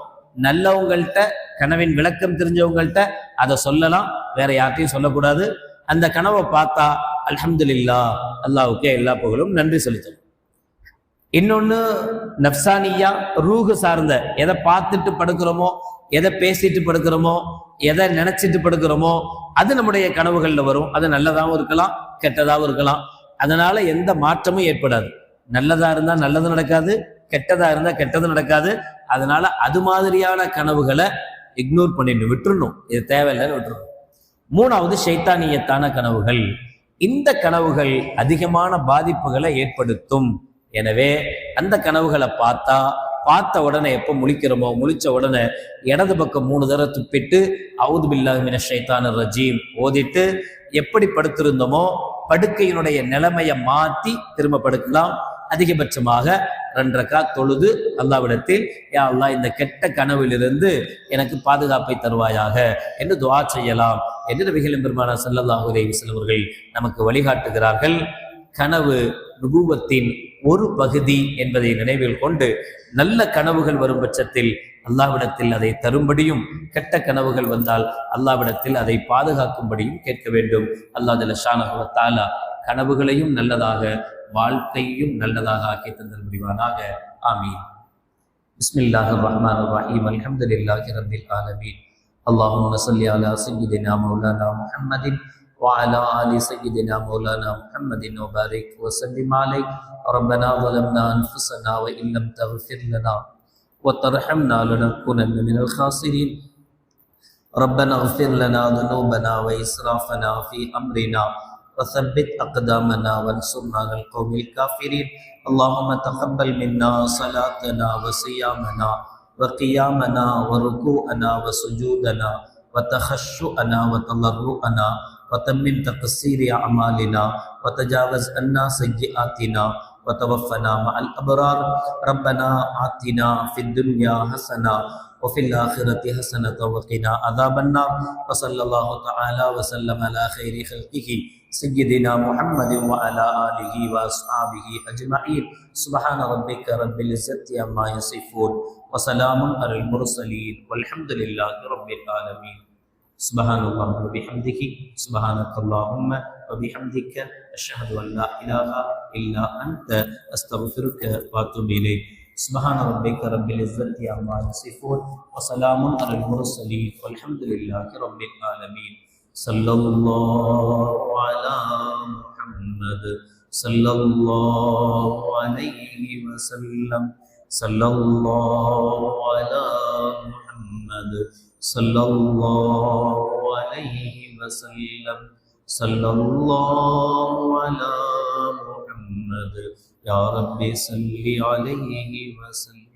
நல்லவங்கள்ட்ட, கனவின் விளக்கம் தெரிஞ்சவங்கள்ட்ட அதை சொல்லலாம், வேற யார்ட்டையும் சொல்லக்கூடாது. அந்த கனவை பார்த்தா அல்ஹம்துலில்லாஹ், அல்லாஹ்வுக்கே எல்லா புகழும், நன்றி சொல்லித்தரும். இன்னொன்னு நஃப்சானியா, ரூஹு சார்ந்த, எதை பார்த்துட்டு படுக்கிறோமோ, எதை பேசிட்டு படுக்கிறோமோ, எதை நினைச்சிட்டு படுக்கிறோமோ அது நம்முடைய கனவுகள்ல வரும். அது நல்லதாகவும் இருக்கலாம், கெட்டதாகவும் இருக்கலாம். அதனால எந்த மாற்றமும் ஏற்படாது. நல்லதா இருந்தா நல்லது நடக்காது, கெட்டதா இருந்தா கெட்டது நடக்காது. அதனால அது மாதிரியான கனவுகளை இக்னோர் பண்ணிட்டு விட்டுறணும், இது தேவையில்லைன்னு விட்டுறணும். 3வது ஷைத்தானியத்தான கனவுகள். இந்த கனவுகள் அதிகமான பாதிப்புகளை ஏற்படுத்தும். எனவே அந்த கனவுகளை பார்த்த உடனே எப்போ முழிக்கிறோமோ, முழிச்ச உடனே இடது பக்கம் 3 தடவை துப்பிட்டு அஊது பில்லாஹி மினஷ் ஷைத்தானிர் ரஜீம் ஓதிட்டு எப்படி படுத்திருந்தோமோ படுக்கையினுடைய நிலைமையை மாத்தி திரும்ப படுக்கலாம். அதிகபட்சமாக 2 ரக்காத் தொழுது அல்லாஹ்விடத்தில், யா அல்லாஹ் இந்த கெட்ட கனவிலிருந்து எனக்கு பாதுகாப்பை தருவாயாக என்று துஆ செய்யலாம் என்று நபிகள் பெருமானார் ஸல்லல்லாஹு அலைஹி வஸல்லம் அவர்கள் நமக்கு வழிகாட்டுகிறார்கள். கனவு நுபுவத்தின் ஒரு பகுதி என்பதை நினைவில் கொண்டு நல்ல கனவுகள் வரும் பட்சத்தில் அல்லாஹ்விடத்தில் அதை தரும்படியும், கெட்ட கனவுகள் வந்தால் அல்லாஹ்விடத்தில் அதை பாதுகாக்கும்படியும் கேட்க வேண்டும். அல்லாஹ் ஜல்ல ஷானஹு வ தஆலா கனவுகளையும் நல்லதாக, வாழ்க்கையும் நல்லதாக ஆக்கி தந்தல் புரிவானாக. ஆமீன். பிஸ்மில்லாஹிர் ரஹ்மானிர் ரஹீம். அல்ஹம்துலில்லாஹி ரப்பில் ஆலமீன். அல்லாஹும்ம ஸல்லி அலா சய்யிதினா மௌலானா முஹம்மதின் وعلى آل سيدنا مولانا محمد وبارك وسلم عليه. ربنا ظلمنا أنفسنا وإن لم تغفر لنا وترحمنا لنكونن من الخاسرين. ربنا اغفر لنا ذنوبنا وإسرافنا في أمرنا وثبت أقدامنا وانصرنا على القوم الكافرين. اللهم تقبل منا صلاتنا وصيامنا وقيامنا وركوعنا وسجودنا وتخشعنا وتضرعنا وتمم تقصير أعمالنا وتجاوز عنا سيئاتنا وتوفنا مع الأبرار. ربنا آتنا في الدنيا حسنة وفي الآخرة حسنة وقنا عذاب النار. وصلى الله تعالى وسلم على خير خلقه سيدنا محمد وعلى آله وأصحابه أجمعين. سبحان ربك رب العزة عما يصفون وسلام على المرسلين والحمد لله رب العالمين. سبحان الله وبحمده سبحانك اللهم وبحمدك أشهد أن لا إله إلا أنت أستغفرك وأتوب إليك. سبحان ربك رب العزة عما يصفون وسلام على المرسلين والحمد لله رب العالمين. صلى الله على محمد صلى الله عليه وسلم. صلى الله على محمد صلى الله عليه وسلم. صلى الله على محمد يا رب صل عليه وسلم.